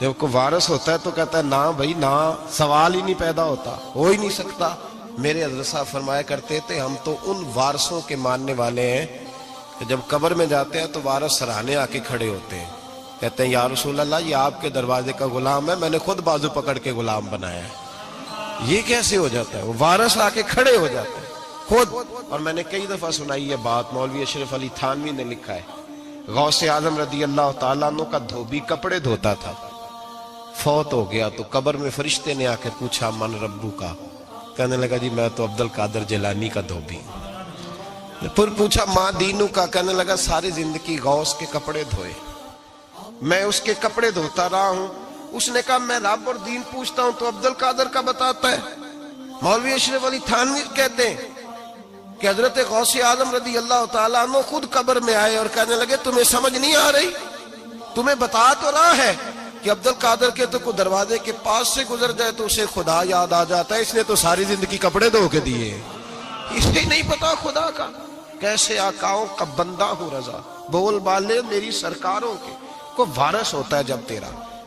جب کوئی وارث ہوتا ہے تو کہتا ہے نا بھائی نا، سوال ہی نہیں پیدا ہوتا، ہو ہی نہیں سکتا۔ میرے حضرت صاحب فرمایا کرتے تھے ہم تو ان وارثوں کے ماننے والے ہیں کہ جب قبر میں جاتے ہیں تو وارث سراہنے آ کے کھڑے ہوتے ہیں، کہتے ہیں یا رسول اللہ یہ آپ کے دروازے کا غلام ہے، میں نے خود بازو پکڑ کے غلام بنایا ہے۔ یہ کیسے ہو جاتا ہے؟ وہ وارث آ کے کھڑے ہو جاتے ہیں خود۔ اور میں نے کئی دفعہ سنائی یہ بات، مولوی اشرف علی تھانوی نے لکھا ہے، غوث اعظم رضی اللہ تعالیٰ عنہ کا دھوبی کپڑے دھوتا تھا، فوت ہو گیا تو قبر میں فرشتے نے آ کے پوچھا من ربو کا، کہنے لگا جی میں تو عبد القادر جیلانی کا دھوبی ہوں۔ پھر پوچھا ماں دینو کا، کہنے لگا ساری زندگی غوث کے کپڑے دھوئے، میں اس کے کپڑے دھوتا رہا ہوں۔ اس نے کہا میں رب اور دین پوچھتا ہوں تو عبد القادر کا بتاتا ہے۔ مولوی اشرف علی تھانوی کہتے ہیں کہ حضرت غوث اعظم رضی اللہ تعالیٰ عنہ خود قبر میں آئے اور کہنے لگے تمہیں سمجھ نہیں آ رہی، تمہیں بتا تو رہا ہے کہ عبد القادر کے تو کوئی دروازے کے پاس سے گزر جائے تو اسے خدا یاد آ جاتا ہے، اس نے تو ساری زندگی کپڑے دھو کے دیے، اسے نہیں پتا خدا کا۔ کیسے آقاؤں کا بندہ ہوں رضا، بول بالے میری سرکاروں کے۔ کوئی وارث ہوتا ہے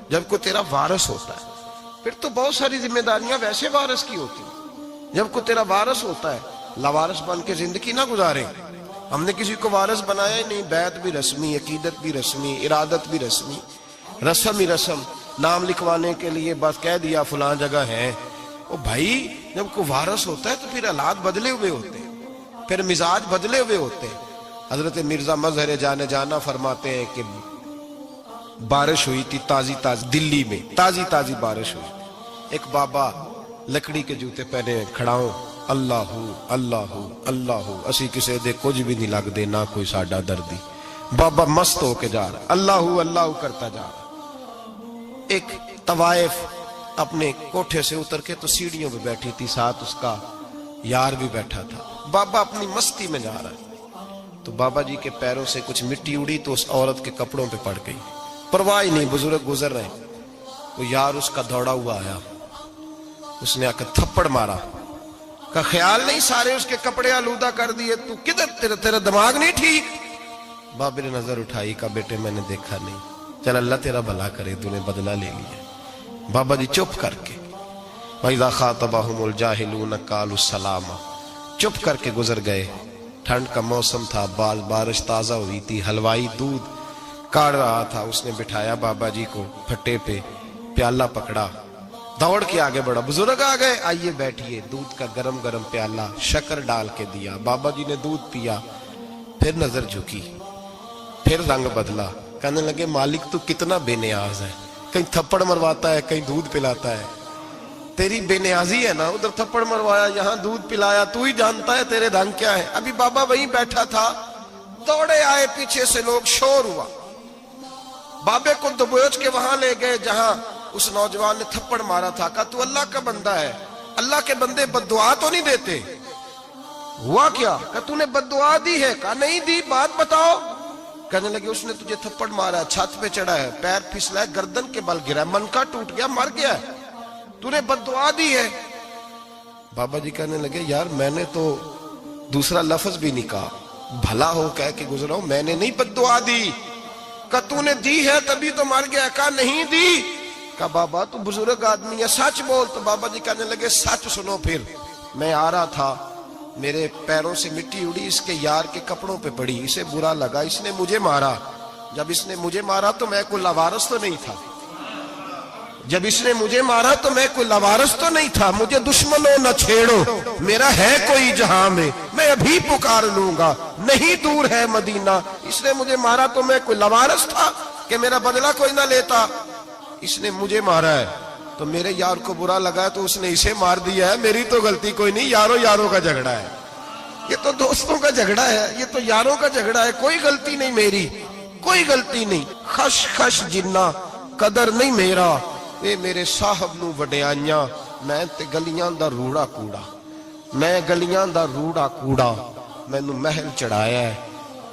جب کوئی تیرا وارث ہوتا ہے پھر تو بہت ساری ذمہ داریاں ویسے وارث کی ہوتی ہیں۔ جب کوئی تیرا وارث ہوتا ہے لاوارث بن کے زندگی نہ گزارے۔ ہم نے کسی کو وارث بنایا ہی نہیں، بیعت بھی رسمی، عقیدت بھی رسمی، ارادت بھی رسمی، رسم ہی رسم، نام لکھوانے کے لیے بس کہہ دیا فلاں جگہ ہے۔ او بھائی جب کوئی وارث ہوتا ہے تو پھر حالات بدلے ہوئے ہوتے ہیں، پھر مزاج بدلے ہوئے ہوتے ہیں۔ حضرت مرزا مظہر جانا فرماتے ہیں کہ بارش ہوئی تھی تازی دلی میں تازی بارش ہوئی تھی، ایک بابا لکڑی کے جوتے پہنے کھڑا ہوں، اللہ اللہ اللہ اسی کسے دے کچھ بھی نہیں لگ دے نہ کوئی ساڈا دردی۔ بابا مست ہو کے جا رہا اللہ اللہ کرتا جا رہا۔ ایک طوائف اپنے کوٹھے سے اتر کے تو سیڑھیوں پہ بیٹھی تھی، ساتھ اس کا یار بھی بیٹھا تھا، بابا اپنی مستی میں جا رہا ہے تو بابا جی کے پیروں سے کچھ مٹی اڑی تو اس عورت کے کپڑوں پہ پڑ گئی، پرواہ نہیں، بزرگ گزر رہے ہیں۔ وہ یار اس کا دوڑا ہوا آیا، اس نے آ کر تھپڑ مارا، کا خیال نہیں سارے اس کے کپڑے آلودہ کر دیے، تو کدھر تیرا دماغ نہیں ٹھیک؟ بابے نے نظر اٹھائی، کہا بیٹے میں نے دیکھا نہیں، چل اللہ تیرا بھلا کرے، تو نے بدلہ لے لیا۔ بابا جی چپ کر کے وَإِذَا خَاطَبَهُمُ الْجَاهِلُونَ قَالُوا السَّلَامَ، چپ کر کے گزر گئے۔ ٹھنڈ کا موسم تھا، بارش تازہ ہوئی تھی، حلوائی دودھ کاڑ رہا تھا، اس نے بٹھایا بابا جی کو پھٹے پہ، پیالہ پکڑا، دوڑ کے آگے بڑھا، بزرگ آ گئے، آئیے بیٹھیے، دودھ کا گرم گرم پیالہ شکر ڈال کے دیا، بابا جی نے دودھ پیا، پھر نظر جھکی، پھر رنگ بدلا، کہنے لگے مالک تو کتنا بے نیاز ہے، کہیں تھپڑ مرواتا ہے کہیں دودھ پلاتا ہے، تیری بے نیازی ہے نا، ادھر تھپڑ مروایا یہاں دودھ پلایا، تو ہی جانتا ہے تیرے رنگ کیا ہے۔ ابھی بابا وہیں بیٹھا تھا، دوڑے آئے پیچھے سے لوگ، شور ہوا، بابے کو دبوچ کے وہاں لے گئے جہاں اس نوجوان نے تھپڑ مارا تھا، کہا تو اللہ کا بندہ ہے، اللہ کے بندے بد دعا تو نہیں دیتے، ہوا کیا؟ کہا تو نے بد دعا دی ہے؟ کہا نہیں دی، بات بتاؤ۔ کہنے لگے اس نے تجھے تھپڑ مارا ہے، چھت پہ چڑھا ہے، پیر پھسلا ہے، گردن کے بل گرا ہے، منکا ٹوٹ گیا، مر گیا ہے، تو نے بد دعا دی ہے۔ بابا جی کہنے لگے یار میں نے تو دوسرا لفظ بھی نہیں کہا، بھلا ہو کہہ کے گزرا ہوں، میں نے نہیں بد دعا دی۔ کہا تو نے دی ہے تبھی تو مر گیا، کہا نہیں دی۔ کہا بابا تو بزرگ آدمی ہے، سچ بول۔ تو بابا جی کہنے لگے سچ سنو، پھر میں آ رہا تھا، میرے پیروں سے مٹی اڑی، اس کے یار کے کپڑوں پہ پڑی، اسے برا لگا، اس نے مجھے مارا، جب اس نے مجھے مارا تو میں کوئی لاوارث تو نہیں تھا، جب اس نے مجھے مارا تو میں کوئی لاوارث تو نہیں تھا، مجھے دشمنوں نہ چھیڑو، میرا ہے کوئی جہاں میں ابھی پکار لوں گا، نہیں دور ہے مدینہ۔ اس نے مجھے مارا تو میں کوئی لاوارث تھا کہ میرا بدلہ کوئی نہ لیتا؟ اس نے مجھے مارا ہے تو میرے یار کو برا لگا ہے تو اس نے اسے مار دیا ہے، میری تو غلطی کوئی نہیں، یاروں کا جھگڑا ہے، یہ تو دوستوں کا جھگڑا ہے، یہ تو یاروں کا جھگڑا ہے، کوئی غلطی نہیں میری، کوئی غلطی نہیں۔ خش خش جنہ قدر نہیں میرا، اے میرے صاحب نو وڈیاں، میں تے گلیاں دا روڑا کوڑا، میں گلیاں دا روڑا کوڑا، میں نو محل چڑھایا ہے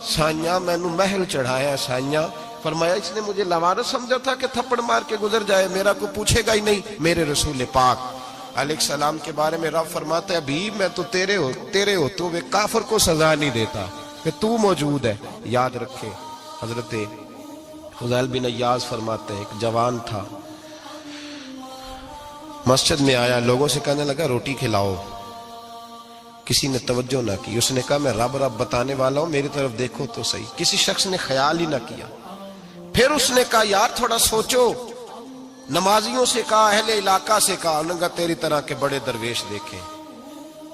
سائیاں، میں نو محل چڑھایا ہے سائیاں۔ فرمایا اس نے مجھے لاوارث سمجھا تھا کہ تھپڑ مار کے گزر جائے، میرا کو پوچھے گا ہی نہیں۔ میرے رسول پاک علیہ السلام کے بارے میں رب فرماتا ہے ابھی میں تو تیرے ہوتے ہوئے کافر کو سزا نہیں دیتا کہ تو موجود ہے۔ یاد رکھے حضرت فضیل بن ایاز فرماتے ہیں ایک جوان تھا، مسجد میں آیا، لوگوں سے کہنے لگا روٹی کھلاؤ، کسی نے توجہ نہ کی، اس نے کہا میں رب بتانے والا ہوں، میری طرف دیکھو تو صحیح، کسی شخص نے خیال ہی نہ کیا۔ پھر اس نے کہا یار تھوڑا سوچو، نمازیوں سے کہا، اہل علاقہ سے کہا، انہوں نے کہا تیری طرح کے بڑے درویش دیکھیں۔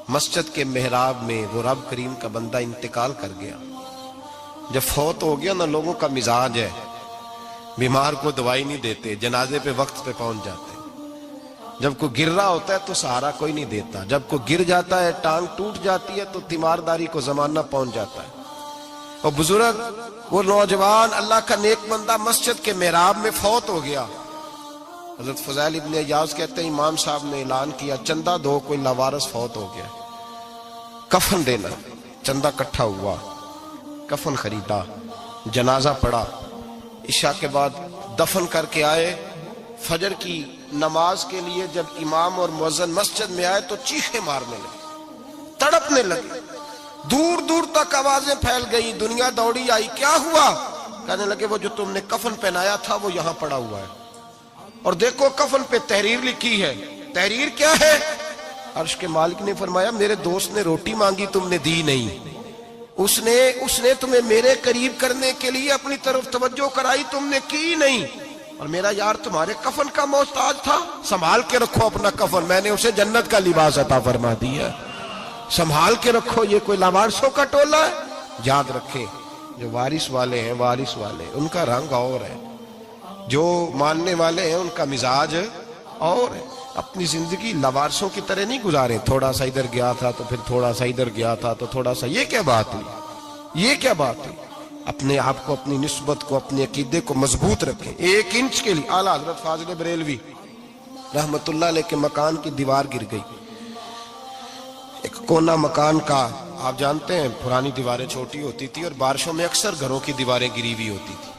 مسجد کے محراب میں وہ رب کریم کا بندہ انتقال کر گیا۔ جب فوت ہو گیا نا، لوگوں کا مزاج ہے بیمار کو دوائی نہیں دیتے، جنازے پہ وقت پہ پہنچ جاتے، جب کوئی گر رہا ہوتا ہے تو سہارا کوئی نہیں دیتا، جب کوئی گر جاتا ہے ٹانگ ٹوٹ جاتی ہے تو تیمارداری کو زمانہ پہنچ جاتا ہے۔ اور بزرگ وہ نوجوان اللہ کا نیک بندہ مسجد کے محراب میں فوت ہو گیا۔ حضرت فضیل ابن ایاز کہتے ہیں امام صاحب نے اعلان کیا چندہ دو، کوئی لاوارث فوت ہو گیا، کفن دینا۔ چندہ کٹھا ہوا، کفن خریدا، جنازہ پڑا، عشاء کے بعد دفن کر کے آئے۔ فجر کی نماز کے لیے جب امام اور مؤذن مسجد میں آئے تو چیخیں مارنے لگے، تڑپنے لگے، دور دور تک آوازیں پھیل گئی، دنیا دوڑی آئی، کیا ہوا؟ کہنے لگے وہ جو تم نے کفن پہنایا تھا وہ یہاں پڑا ہوا ہے، اور دیکھو کفن پہ تحریر لکھی ہے۔ تحریر کیا ہے؟ عرش کے مالک نے فرمایا میرے دوست نے روٹی مانگی تم نے دی نہیں، اس نے تمہیں میرے قریب کرنے کے لیے اپنی طرف توجہ کرائی، تم نے کی نہیں، اور میرا یار تمہارے کفن کا محتاج تھا، سنبھال کے رکھو اپنا کفن، میں نے اسے جنت کا لباس عطا فرما دیا، سنبھال کے رکھو، یہ کوئی لاوارثوں کا ٹولہ ہے۔ یاد رکھیں جو وارث والے ہیں، وارث والے ان کا رنگ اور ہے، جو ماننے والے ہیں ان کا مزاج اور ہے۔ اپنی زندگی لاوارثوں کی طرح نہیں گزارے، تھوڑا سا ادھر گیا تھا تو پھر تھوڑا سا ادھر گیا تھا تو تھوڑا سا، یہ کیا بات ہوئی، یہ کیا بات ہوئی؟ اپنے آپ کو، اپنی نسبت کو، اپنے عقیدے کو مضبوط رکھیں۔ ایک انچ کے لیے اعلیٰ حضرت فاضل بریلوی رحمت اللہ علیہ کے مکان کی دیوار گر گئی، ایک کونا مکان کا، آپ جانتے ہیں پرانی دیواریں چھوٹی ہوتی تھی اور بارشوں میں اکثر گھروں کی دیواریں گری ہوئی ہوتی تھی،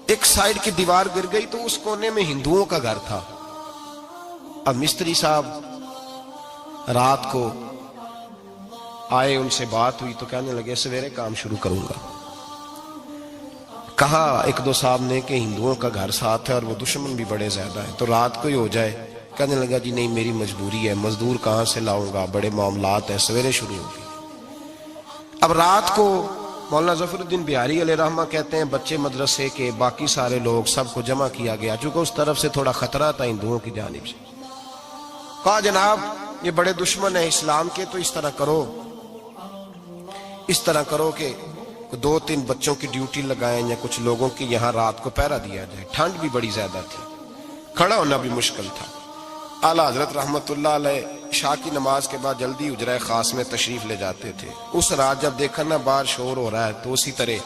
ایک سائیڈ کی دیوار گر گئی تو اس کونے میں ہندوؤں کا گھر تھا۔ اب مستری صاحب رات کو آئے، ان سے بات ہوئی تو کہنے لگے سویرے کام شروع کروں گا۔ کہا ایک دو صاحب نے کہ ہندوؤں کا گھر ساتھ ہے اور وہ دشمن بھی بڑے زیادہ ہیں تو رات کو ہی ہو جائے۔ کہنے لگا جی نہیں میری مجبوری ہے، مزدور کہاں سے لاؤں گا، بڑے معاملات ہیں، سویرے شروع ہوگی۔ اب رات کو مولانا ظفر الدین بہاری علیہ رحمہ کہتے ہیں بچے مدرسے کے، باقی سارے لوگ، سب کو جمع کیا گیا، چونکہ اس طرف سے تھوڑا خطرہ تھا ہندوؤں کی جانب سے۔ کہا جناب یہ بڑے دشمن ہیں اسلام کے، تو اس طرح کرو کہ دو تین بچوں کی ڈیوٹی لگائیں یا کچھ لوگوں کی یہاں رات کو پہرا دیا جائے، ٹھنڈ بھی بڑی زیادہ تھی، کھڑا ہونا بھی مشکل تھا۔ اعلیٰ حضرت رحمت اللہ علیہ عشاء کی نماز کے بعد جلدی حجرہ خاص میں تشریف لے جاتے تھے۔ اس رات جب دیکھا نا باہر شور ہو رہا ہے تو اسی طرح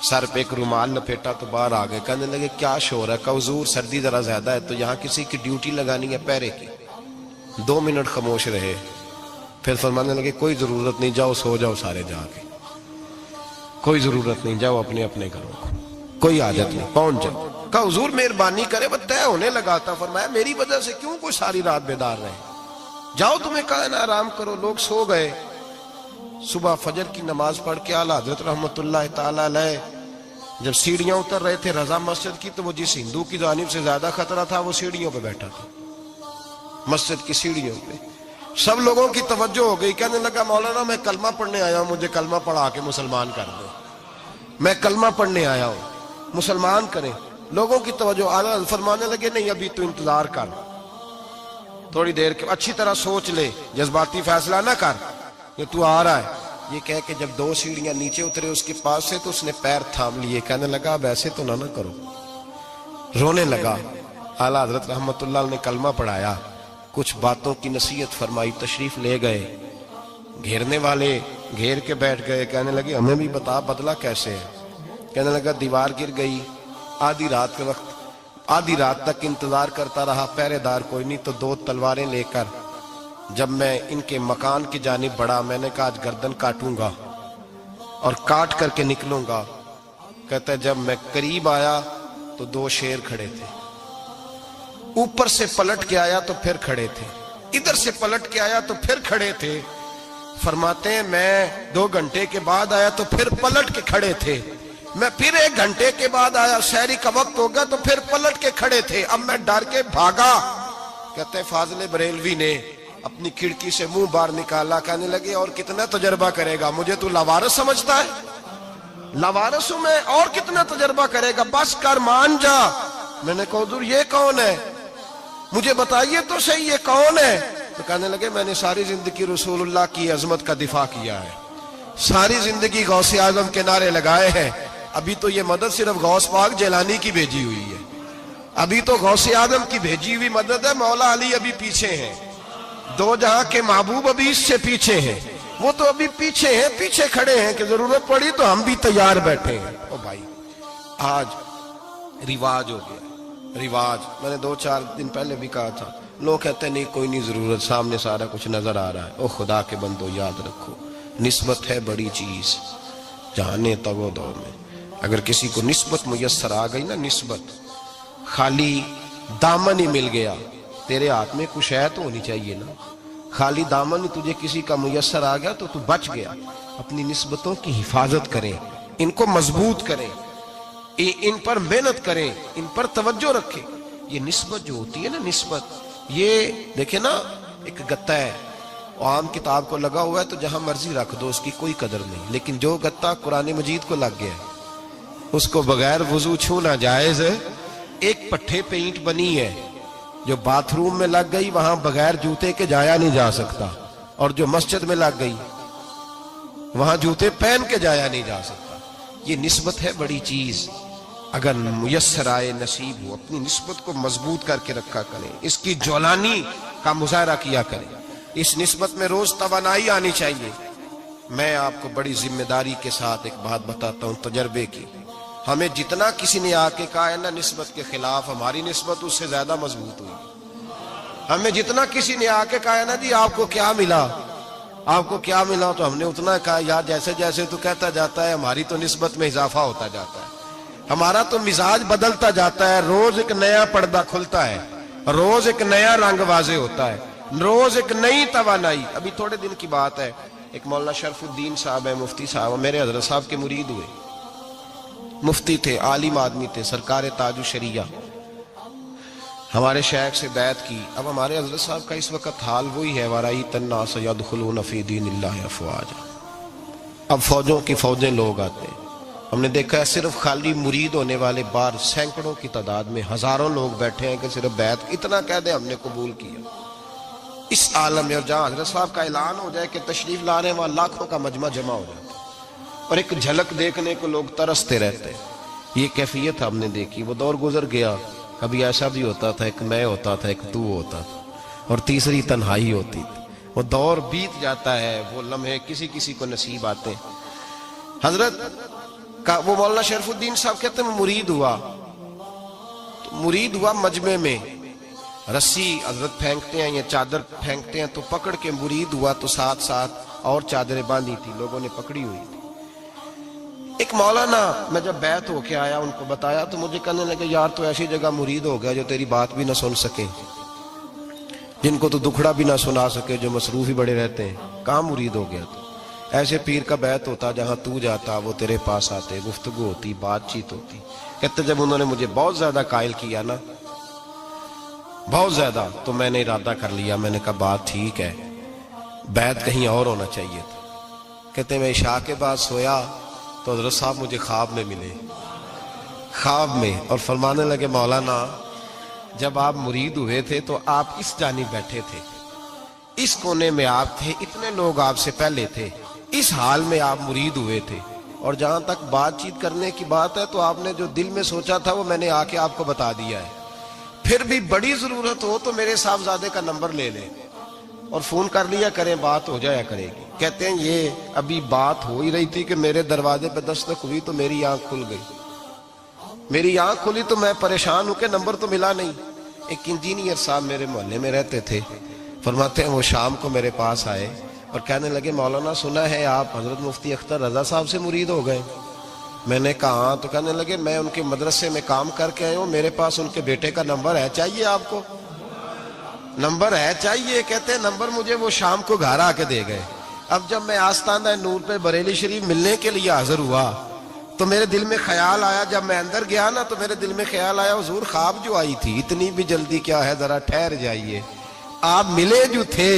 سر پہ ایک رومال لپیٹا تو باہر آ گئے، کہنے لگے کیا شور ہے؟ کہا حضور سردی ذرا زیادہ ہے تو یہاں کسی کی ڈیوٹی لگانی ہے پہرے کی۔ 2 منٹ خاموش رہے، پھر فرمانے لگے کوئی ضرورت نہیں، جاؤ سو جاؤ سارے جا کے، کوئی ضرورت نہیں، جاؤ اپنے اپنے گھروں کو، کوئی حاجت نہیں، پہنچ جاؤ۔ کہا حضور مہربانی کرے، وہ طے ہونے لگا تھا۔ فرمایا میری وجہ سے کیوں کوئی ساری رات بیدار رہے، جاؤ تمہیں کہا نا آرام کرو۔ لوگ سو گئے۔ صبح فجر کی نماز پڑھ کے اعلیٰ حضرت رحمت اللہ تعالیٰ علیہ جب سیڑھیاں اتر رہے تھے رضا مسجد کی، تو وہ جس ہندو کی جانب سے زیادہ خطرہ تھا وہ سیڑھیوں پہ بیٹھا تھا، مسجد کی سیڑھیوں پہ۔ سب لوگوں کی توجہ ہو گئی، کہنے لگا مولانا میں کلمہ پڑھنے آیا ہوں، مجھے کلمہ پڑھا کے مسلمان کر دو، میں کلمہ پڑھنے آیا ہوں۔ مسلمان کریں، لوگوں کی توجہ۔ اعلیٰ فرمانے لگے نہیں ابھی تو انتظار کر، تھوڑی دیر کے اچھی طرح سوچ لے، جذباتی فیصلہ نہ کر کہ تو آ رہا ہے۔ یہ کہہ کے جب 2 سیڑھیاں نیچے اترے اس کے پاس سے تو اس نے پیر تھام لیے، کہنے لگا اب ایسے تو نہ کرو، رونے لگا۔ اعلیٰ حضرت رحمت اللہ علیہ نے کلمہ پڑھایا، کچھ باتوں کی نصیحت فرمائی، تشریف لے گئے۔ گھیرنے والے گھیر کے بیٹھ گئے، کہنے لگے ہمیں بھی بتا بدلہ کیسے ہے۔ کہنے لگا دیوار گر گئی، آدھی رات کے وقت، آدھی رات تک انتظار کرتا رہا، پہرے دار کوئی نہیں، تو 2 تلواریں لے کر جب میں ان کے مکان کی جانب بڑھا، میں نے کہا آج گردن کاٹوں گا اور کاٹ کر کے نکلوں گا۔ کہتا ہے جب میں قریب آیا تو 2 شیر کھڑے تھے، اوپر سے پلٹ کے آیا تو پھر کھڑے تھے، ادھر سے پلٹ کے آیا تو پھر کھڑے تھے۔ فرماتے ہیں میں 2 گھنٹے کے بعد آیا تو پھر پلٹ کے کھڑے تھے، میں پھر 1 گھنٹے کے بعد آیا، سحری کا وقت ہو گیا تو پھر پلٹ کے کھڑے تھے، اب میں ڈر کے بھاگا۔ کہتے ہیں فاضل بریلوی نے اپنی کھڑکی سے منہ باہر نکالا، کہنے لگے اور کتنا تجربہ کرے گا، مجھے تو لاوارث سمجھتا ہے، لاوارث ہوں میں، اور کتنا تجربہ کرے گا، بس کر مان جا۔ میں نے کہا حضور یہ کون ہے، مجھے بتائیے تو صحیح یہ کون ہے۔ تو کہنے لگے میں نے ساری زندگی رسول اللہ کی عظمت کا دفاع کیا ہے، ساری زندگی غوث اعظم کے نعرے لگائے ہیں، ابھی تو یہ مدد صرف غوث پاک جیلانی کی بھیجی ہوئی ہے، ابھی تو غوث اعظم کی بھیجی ہوئی مدد ہے، مولا علی ابھی پیچھے ہیں، 2 جہاں کے محبوب ابھی اس سے پیچھے ہیں، وہ تو ابھی پیچھے ہیں، پیچھے کھڑے ہیں کہ ضرورت پڑی تو ہم بھی تیار بیٹھے ہیں۔ او بھائی آج رواج ہو گیا، رواج، میں نے 2-4 دن پہلے بھی کہا تھا، لوگ کہتے ہیں نہیں کوئی نہیں ضرورت، سامنے سارا کچھ نظر آ رہا ہے۔ او خدا کے بندو یاد رکھو، نسبت ہے بڑی چیز، جانے تگو دو میں، اگر کسی کو نسبت میسر آ گئی نا، نسبت، خالی دامن ہی مل گیا، تیرے ہاتھ میں کچھ ہے تو ہونی چاہیے نا، خالی دامن ہی تجھے کسی کا میسر آ گیا تو بچ گیا۔ اپنی نسبتوں کی حفاظت کریں، ان کو مضبوط کریں، ان پر محنت کریں، ان پر توجہ رکھیں۔ یہ نسبت جو ہوتی ہے نا، نسبت، یہ دیکھیں نا، ایک گتا ہے عام کتاب کو لگا ہوا ہے تو جہاں مرضی رکھ دو، اس کی کوئی قدر نہیں، لیکن جو گتا قرآن مجید کو لگ گیا ہے اس کو بغیر وضو چھونا جائز ہے۔ ایک پٹھے پہ اینٹ بنی ہے، جو باتھ روم میں لگ گئی وہاں بغیر جوتے کے جایا نہیں جا سکتا، اور جو مسجد میں لگ گئی وہاں جوتے پہن کے جایا نہیں جا سکتا۔ یہ نسبت ہے بڑی چیز، اگر میسر آئے نصیب ہو، اپنی نسبت کو مضبوط کر کے رکھا کریں، اس کی جولانی کا مظاہرہ کیا کریں، اس نسبت میں روز توانائی آنی چاہیے۔ میں آپ کو بڑی ذمہ داری کے ساتھ ایک بات بتاتا ہوں تجربے کی، ہمیں جتنا کسی نے آ کے کہا ہے نا نسبت کے خلاف، ہماری نسبت اس سے زیادہ مضبوط ہوئی۔ ہمیں جتنا کسی نے آ کے کہا ہے نا جی آپ کو کیا ملا، آپ کو کیا ملا، تو ہم نے اتنا کہا یار جیسے جیسے تو کہتا جاتا ہے ہماری تو نسبت میں اضافہ ہوتا جاتا ہے، ہمارا تو مزاج بدلتا جاتا ہے، روز ایک نیا پردہ کھلتا ہے، روز ایک نیا رنگ واضح ہوتا ہے، روز ایک نئی توانائی۔ ابھی تھوڑے دن کی بات ہے، ایک مولانا شرف الدین صاحب ہے، مفتی صاحب، میرے حضرت صاحب کے مرید ہوئے، مفتی تھے، عالم آدمی تھے، سرکار تاج الشریعہ، ہمارے شیخ سے بیعت کی۔ اب ہمارے حضرت صاحب کا اس وقت حال وہی ہے، وَرَأَيْتَ النَّاسَ يَدْخُلُونَ فِي دِينِ اللَّهِ أَفْوَاجًا، اب فوجوں کی فوجیں لوگ آتے ہیں۔ ہم نے دیکھا ہے صرف خالی مرید ہونے والے باہر سینکڑوں کی تعداد میں ہزاروں لوگ بیٹھے ہیں کہ صرف بیعت اتنا کہہ دے ہم نے قبول کیا۔ اس عالم میں، اور جہاں حضرت صاحب کا اعلان ہو جائے کہ تشریف لا رہے ہیں، وہاں لاکھوں کا مجمع جمع ہو جاتا ہے، اور ایک جھلک دیکھنے کو لوگ ترستے رہتے ہیں۔ یہ کیفیت ہم نے دیکھی، وہ دور گزر گیا، کبھی ایسا بھی ہوتا تھا، ایک میں ہوتا تھا، ایک تو ہوتا تھا، اور تیسری تنہائی ہوتی تھی۔ وہ دور بیت جاتا ہے، وہ لمحے کسی کسی کو نصیب آتے ہیں۔ حضرت کا وہ مولانا شرف الدین صاحب کہتے ہیں مرید ہوا، تو مرید ہوا مجمع میں، رسی حضرت پھینکتے ہیں یا چادر پھینکتے ہیں تو پکڑ کے مرید ہوا، تو ساتھ ساتھ اور چادریں باندھی تھی، لوگوں نے پکڑی ہوئی تھی۔ ایک مولانا، میں جب بیعت ہو کے آیا ان کو بتایا تو مجھے کہنے لگے یار تو ایسی جگہ مرید ہو گیا جو تیری بات بھی نہ سن سکے، جن کو تو دکھڑا بھی نہ سنا سکے، جو مصروف ہی بڑے رہتے ہیں، کہاں مرید ہو گیا تو؟ ایسے پیر کا بیعت ہوتا جہاں تو جاتا، وہ تیرے پاس آتے، گفتگو ہوتی، بات چیت ہوتی۔ کہتے جب انہوں نے مجھے بہت زیادہ قائل کیا نا، بہت زیادہ، تو میں نے ارادہ کر لیا، میں نے کہا بات ٹھیک ہے، بیعت کہیں اور ہونا چاہیے تھا۔ کہتے میں عشاء کے بعد سویا تو حضرت صاحب مجھے خواب میں ملے، خواب میں، اور فرمانے لگے مولانا جب آپ مرید ہوئے تھے تو آپ اس جانب بیٹھے تھے، اس کونے میں آپ تھے، اتنے لوگ آپ سے پہلے تھے، اس حال میں آپ مرید ہوئے تھے، اور جہاں تک بات چیت کرنے کی بات ہے تو آپ نے جو دل میں سوچا تھا وہ میں نے آ کے آپ کو بتا دیا ہے، پھر بھی بڑی ضرورت ہو تو میرے صاحبزادے کا نمبر لے لیں اور فون کر لیا کریں، بات ہو جایا کرے گی۔ کہتے ہیں یہ ابھی بات ہو ہی رہی تھی کہ میرے دروازے پہ دستک ہوئی تو میری آنکھ کھل گئی، میری آنکھ کھلی تو میں پریشان ہوں کہ نمبر تو ملا نہیں۔ ایک انجینئر صاحب میرے محلے میں رہتے تھے، فرماتے ہیں وہ شام کو میرے پاس آئے اور کہنے لگے مولانا سنا ہے آپ حضرت مفتی اختر رضا صاحب سے مرید ہو گئے؟ میں نے کہا ہاں۔ تو کہنے لگے میں ان کے مدرسے میں کام کر کے آئے ہوں، میرے پاس ان کے بیٹے کا نمبر ہے، چاہیے آپ کو؟ نمبر ہے چاہیے؟ کہتے ہیں نمبر مجھے وہ شام کو گھر آ کے دے گئے۔ اب جب میں آستانہ نور پہ بریلی شریف ملنے کے لیے حاضر ہوا تو میرے دل میں خیال آیا، جب میں اندر گیا نا تو میرے دل میں خیال آیا حضور خواب جو آئی تھی اتنی بھی جلدی کیا ہے، ذرا ٹھہر جائیے، آپ ملے جو تھے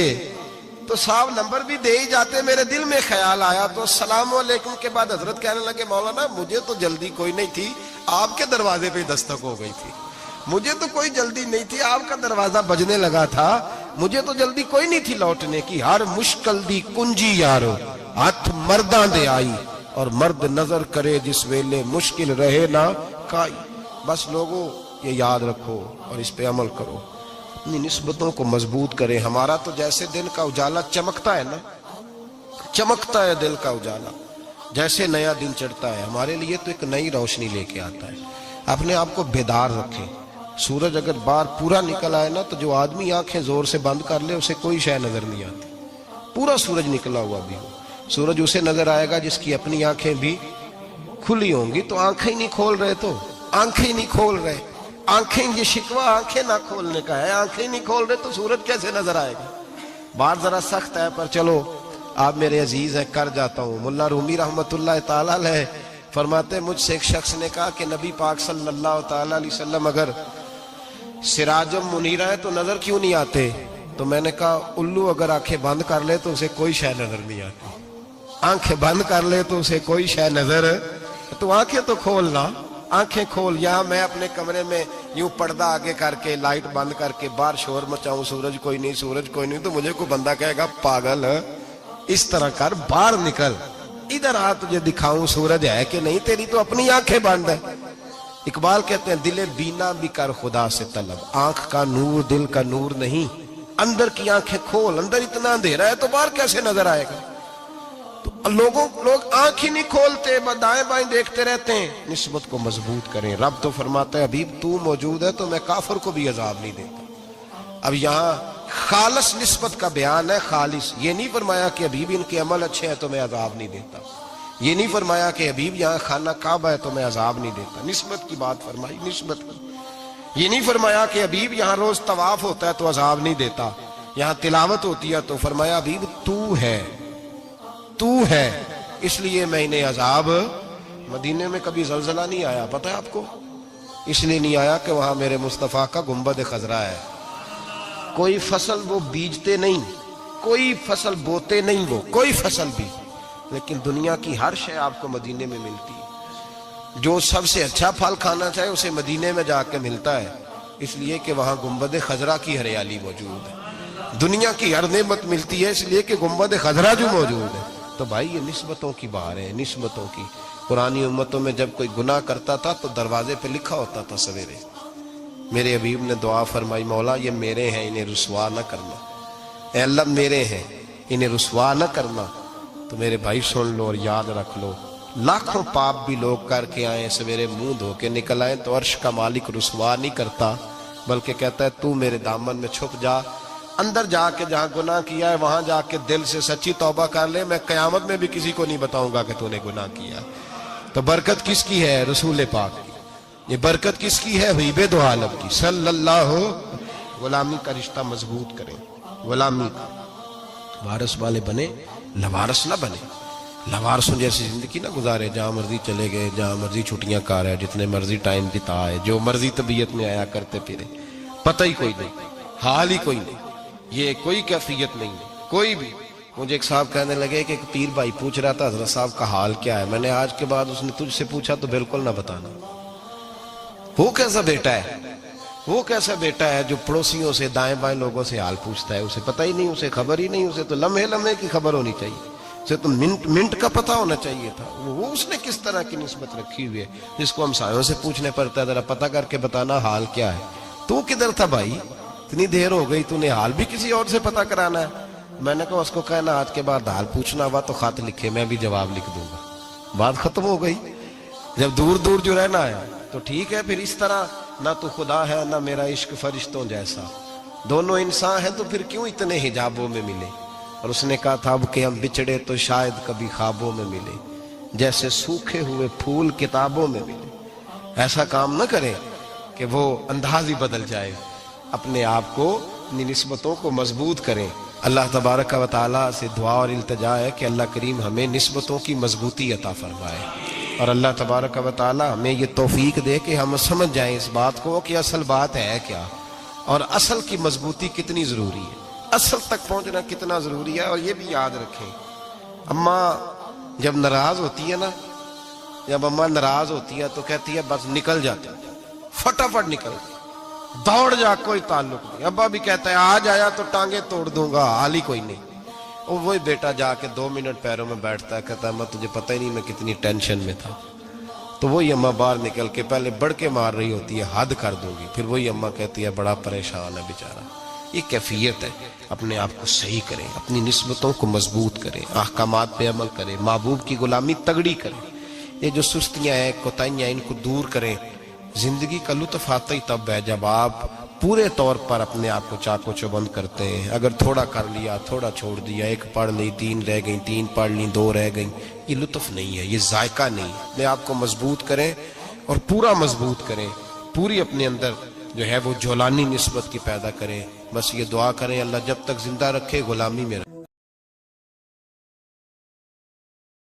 تو صاحب نمبر بھی دے ہی جاتے۔ میرے دل میں خیال آیا تو السلام علیکم کے بعد حضرت کہنے لگے مولانا مجھے تو جلدی کوئی نہیں تھی، آپ کے دروازے پہ دستک ہو گئی تھی، مجھے تو کوئی جلدی نہیں تھی، آپ کا دروازہ بجنے لگا تھا، مجھے تو جلدی کوئی نہیں تھی لوٹنے کی۔ ہر مشکل دی کنجی یارو ہاتھ مرداں دے آئی، اور مرد نظر کرے جس ویلے مشکل رہے نہ کائی۔ بس لوگوں یہ یاد رکھو اور اس پہ عمل کرو، اپنی نسبتوں کو مضبوط کریں۔ ہمارا تو جیسے دن کا اجالا چمکتا ہے نا، چمکتا ہے دل کا اجالا، جیسے نیا دن چڑھتا ہے ہمارے لیے تو ایک نئی روشنی لے کے آتا ہے۔ اپنے آپ کو بیدار رکھیں۔ سورج اگر باہر پورا نکل آئے نا تو جو آدمی آنکھیں زور سے بند کر لے اسے کوئی شے نظر نہیں آتی، پورا سورج نکلا ہوا بھی ہو۔ سورج اسے نظر آئے گا جس کی اپنی آنکھیں بھی کھلی ہوں گی۔ تو آنکھیں نہیں کھول رہے تو آنکھیں نہیں کھول رہے، آنکھیں یہ شکوہ آنکھیں نہ کھولنے کا ہے، آنکھیں نہیں کھول رہے تو سورج کیسے نظر آئے گا؟ بات ذرا سخت ہے پر چلو آپ میرے عزیز ہیں کر جاتا ہوں۔ ملا رومی رحمت اللہ تعالیٰ علیہ فرماتے مجھ سے ایک شخص نے کہا کہ نبی پاک صلی اللہ تعالیٰ علیہ وسلم اگر سراجم منیرہ ہے تو نظر کیوں نہیں آتے؟ تو میں نے کہا الو اگر آنکھیں بند کر لے تو اسے کوئی شے نظر نہیں آتی، آنکھیں بند کر لے تو اسے کوئی شے نظر، تو آنکھیں تو کھولنا، آنکھیں کھول۔ یہاں میں اپنے کمرے میں یوں پردہ آگے کر کے لائٹ بند کر کے باہر شور مچاؤں، سورج کوئی نہیں، سورج کوئی نہیں، تو مجھے کوئی بندہ کہے گا پاگل اس طرح کر، باہر نکل، ادھر آ تجھے دکھاؤں سورج ہے کہ نہیں، تیری تو اپنی آنکھیں بند ہے۔ اقبال کہتے ہیں دل بینا بھی کر خدا سے طلب، آنکھ کا نور دل کا نور نہیں، اندر کی آنکھیں کھول، اندر اتنا اندھیرا ہے تو باہر کیسے نظر آئے گا؟ تو لوگ آنکھ ہی نہیں کھولتے، دائیں بائیں دیکھتے رہتے ہیں۔ نسبت کو مضبوط کریں۔ رب تو فرماتا ہے حبیب تو موجود ہے تو میں کافر کو بھی عذاب نہیں دیتا۔ اب یہاں خالص نسبت کا بیان ہے، خالص، یہ نہیں فرمایا کہ حبیب ان کے عمل اچھے ہیں تو میں عذاب نہیں دیتا، یہ نہیں فرمایا کہ حبیب یہاں خانہ کعبہ ہے تو میں عذاب نہیں دیتا، نسبت کی بات فرمائی، نسبت کی۔ یہ نہیں فرمایا کہ حبیب یہاں روز طواف ہوتا ہے تو عذاب نہیں دیتا، یہاں تلاوت ہوتی ہے تو فرمایا حبیب تو ہے اس لیے میں انہیں عذاب۔ مدینے میں کبھی زلزلہ نہیں آیا، پتہ ہے آپ کو؟ اس لیے نہیں آیا کہ وہاں میرے مصطفیٰ کا گنبد خضرا ہے۔ کوئی فصل وہ بیجتے نہیں، کوئی فصل بوتے نہیں، وہ کوئی فصل بھی، لیکن دنیا کی ہر شے آپ کو مدینے میں ملتی ہے۔ جو سب سے اچھا پھل کھانا چاہے اسے مدینے میں جا کے ملتا ہے، اس لیے کہ وہاں گنبد خضرا کی ہریالی موجود ہے۔ دنیا کی ہر نعمت ملتی ہے اس لیے کہ گنبد خضرا جو موجود ہے۔ تو بھائی یہ نسبتوں کی بہار ہے، نسبتوں کی۔ پرانی امتوں میں جب کوئی گناہ کرتا تھا تو دروازے پہ لکھا ہوتا تھا سویرے، میرے حبیب نے دعا فرمائی مولا یہ میرے ہیں انہیں رسوا نہ کرنا، اے اللہ میرے ہیں انہیں رسوا نہ کرنا۔ تو میرے بھائی سن لو اور یاد رکھ لو، لاکھوں پاپ بھی لوگ کر کے آئیں، سویرے منہ دھو کے نکل آئیں تو عرش کا مالک رسوا نہیں کرتا، بلکہ کہتا ہے تو میرے دامن میں چھپ جا، اندر جا کے جہاں گناہ کیا ہے وہاں جا کے دل سے سچی توبہ کر لے، میں قیامت میں بھی کسی کو نہیں بتاؤں گا کہ تو نے گناہ کیا۔ تو برکت کس کی ہے؟ رسول پاک کی۔ یہ برکت کس کی ہے؟ حبیب دو عالم کی صلی اللہ۔ غلامی کا رشتہ مضبوط کریں، غلامی کا وارث والے بنے، لوارث نہ بنے۔ لوارثوں جیسی زندگی نہ گزارے، جہاں مرضی چلے گئے، جہاں مرضی چھٹیاں کار ہے، جتنے مرضی ٹائم بتا ہے، جو مرضی طبیعت میں آیا کرتے پھرے، پتہ ہی کوئی نہیں، حال ہی کوئی نہیں، یہ کوئی کیفیت نہیں ہے کوئی بھی۔ مجھے ایک صاحب کہنے لگے کہ ایک پیر بھائی پوچھ رہا تھا حضرت صاحب کا حال کیا ہے، میں نے آج کے بعد اس نے تجھ سے پوچھا تو بالکل نہ بتانا، وہ کیسا بیٹا ہے، وہ کیسا بیٹا ہے جو پڑوسیوں سے دائیں بائیں لوگوں سے حال پوچھتا ہے، اسے پتہ ہی نہیں، اسے خبر ہی نہیں، اسے تو لمحے لمحے کی خبر ہونی چاہیے، اسے تو منٹ منٹ کا پتہ ہونا چاہیے تھا۔ وہ اس نے کس طرح کی نسبت رکھی ہوئی ہے جس کو ہم سایوں سے پوچھنے پڑتا ہے ذرا پتہ کر کے بتانا حال کیا ہے۔ تو کدھر تھا بھائی، اتنی دیر ہو گئی، تو نے حال بھی کسی اور سے پتہ کرانا ہے؟ میں نے کہا اس کو کہنا آج کے بعد حال پوچھنا ہوا تو خط لکھے، میں بھی جواب لکھ دوں گا، بات ختم ہو گئی۔ جب دور دور جو رہنا ہے تو ٹھیک ہے، پھر اس طرح نہ تو خدا ہے نہ میرا عشق فرشتوں جیسا، دونوں انسان ہیں تو پھر کیوں اتنے حجابوں میں ملے؟ اور اس نے کہا تھا اب کہ ہم بچھڑے تو شاید کبھی خوابوں میں ملے، جیسے سوکھے ہوئے پھول کتابوں میں ملے۔ ایسا کام نہ کریں کہ وہ انداز ہی بدل جائے، اپنے آپ کو، اپنی نسبتوں کو مضبوط کریں۔ اللہ تبارک و تعالیٰ سے دعا اور التجا ہے کہ اللہ کریم ہمیں نسبتوں کی مضبوطی عطا فرمائے، اور اللہ تبارک و تعالیٰ ہمیں یہ توفیق دے کہ ہم سمجھ جائیں اس بات کو کہ اصل بات ہے کیا، اور اصل کی مضبوطی کتنی ضروری ہے، اصل تک پہنچنا کتنا ضروری ہے۔ اور یہ بھی یاد رکھیں، اماں جب ناراض ہوتی ہے نا، جب اماں ناراض ہوتی ہے تو کہتی ہے بس نکل جاتے، فٹافٹ نکل، دوڑ جا، کوئی تعلق نہیں۔ ابا بھی کہتا ہے آج آیا تو ٹانگیں توڑ دوں گا، حال ہی کوئی نہیں۔ اور وہی بیٹا جا کے 2 منٹ پیروں میں بیٹھتا ہے، کہتا ہے اماں تجھے پتہ ہی نہیں میں کتنی ٹینشن میں تھا۔ تو وہی اماں باہر نکل کے پہلے بڑھ کے مار رہی ہوتی ہے حد کر دوں گی، پھر وہی اماں کہتی ہے بڑا پریشان ہے بیچارہ۔ یہ کیفیت ہے، اپنے آپ کو صحیح کریں، اپنی نسبتوں کو مضبوط کریں، احکامات پہ عمل کریں، محبوب کی غلامی تگڑی کریں۔ یہ جو سستیاں ہیں، کوتاہیاں، ان کو دور کریں۔ زندگی کا لطف آتا ہی تب ہے جب آپ پورے طور پر اپنے آپ کو چاق و چوبند کرتے ہیں۔ اگر تھوڑا کر لیا، تھوڑا چھوڑ دیا، 1 پڑھ لی، 3 رہ گئیں، 3 پڑھ لی، 2 رہ گئیں، یہ لطف نہیں ہے، یہ ذائقہ نہیں۔ اپنے آپ کو مضبوط کریں اور پورا مضبوط کریں، پوری اپنے اندر جو ہے وہ جولانی نسبت کی پیدا کریں۔ بس یہ دعا کریں اللہ جب تک زندہ رکھے غلامی میں رکھے۔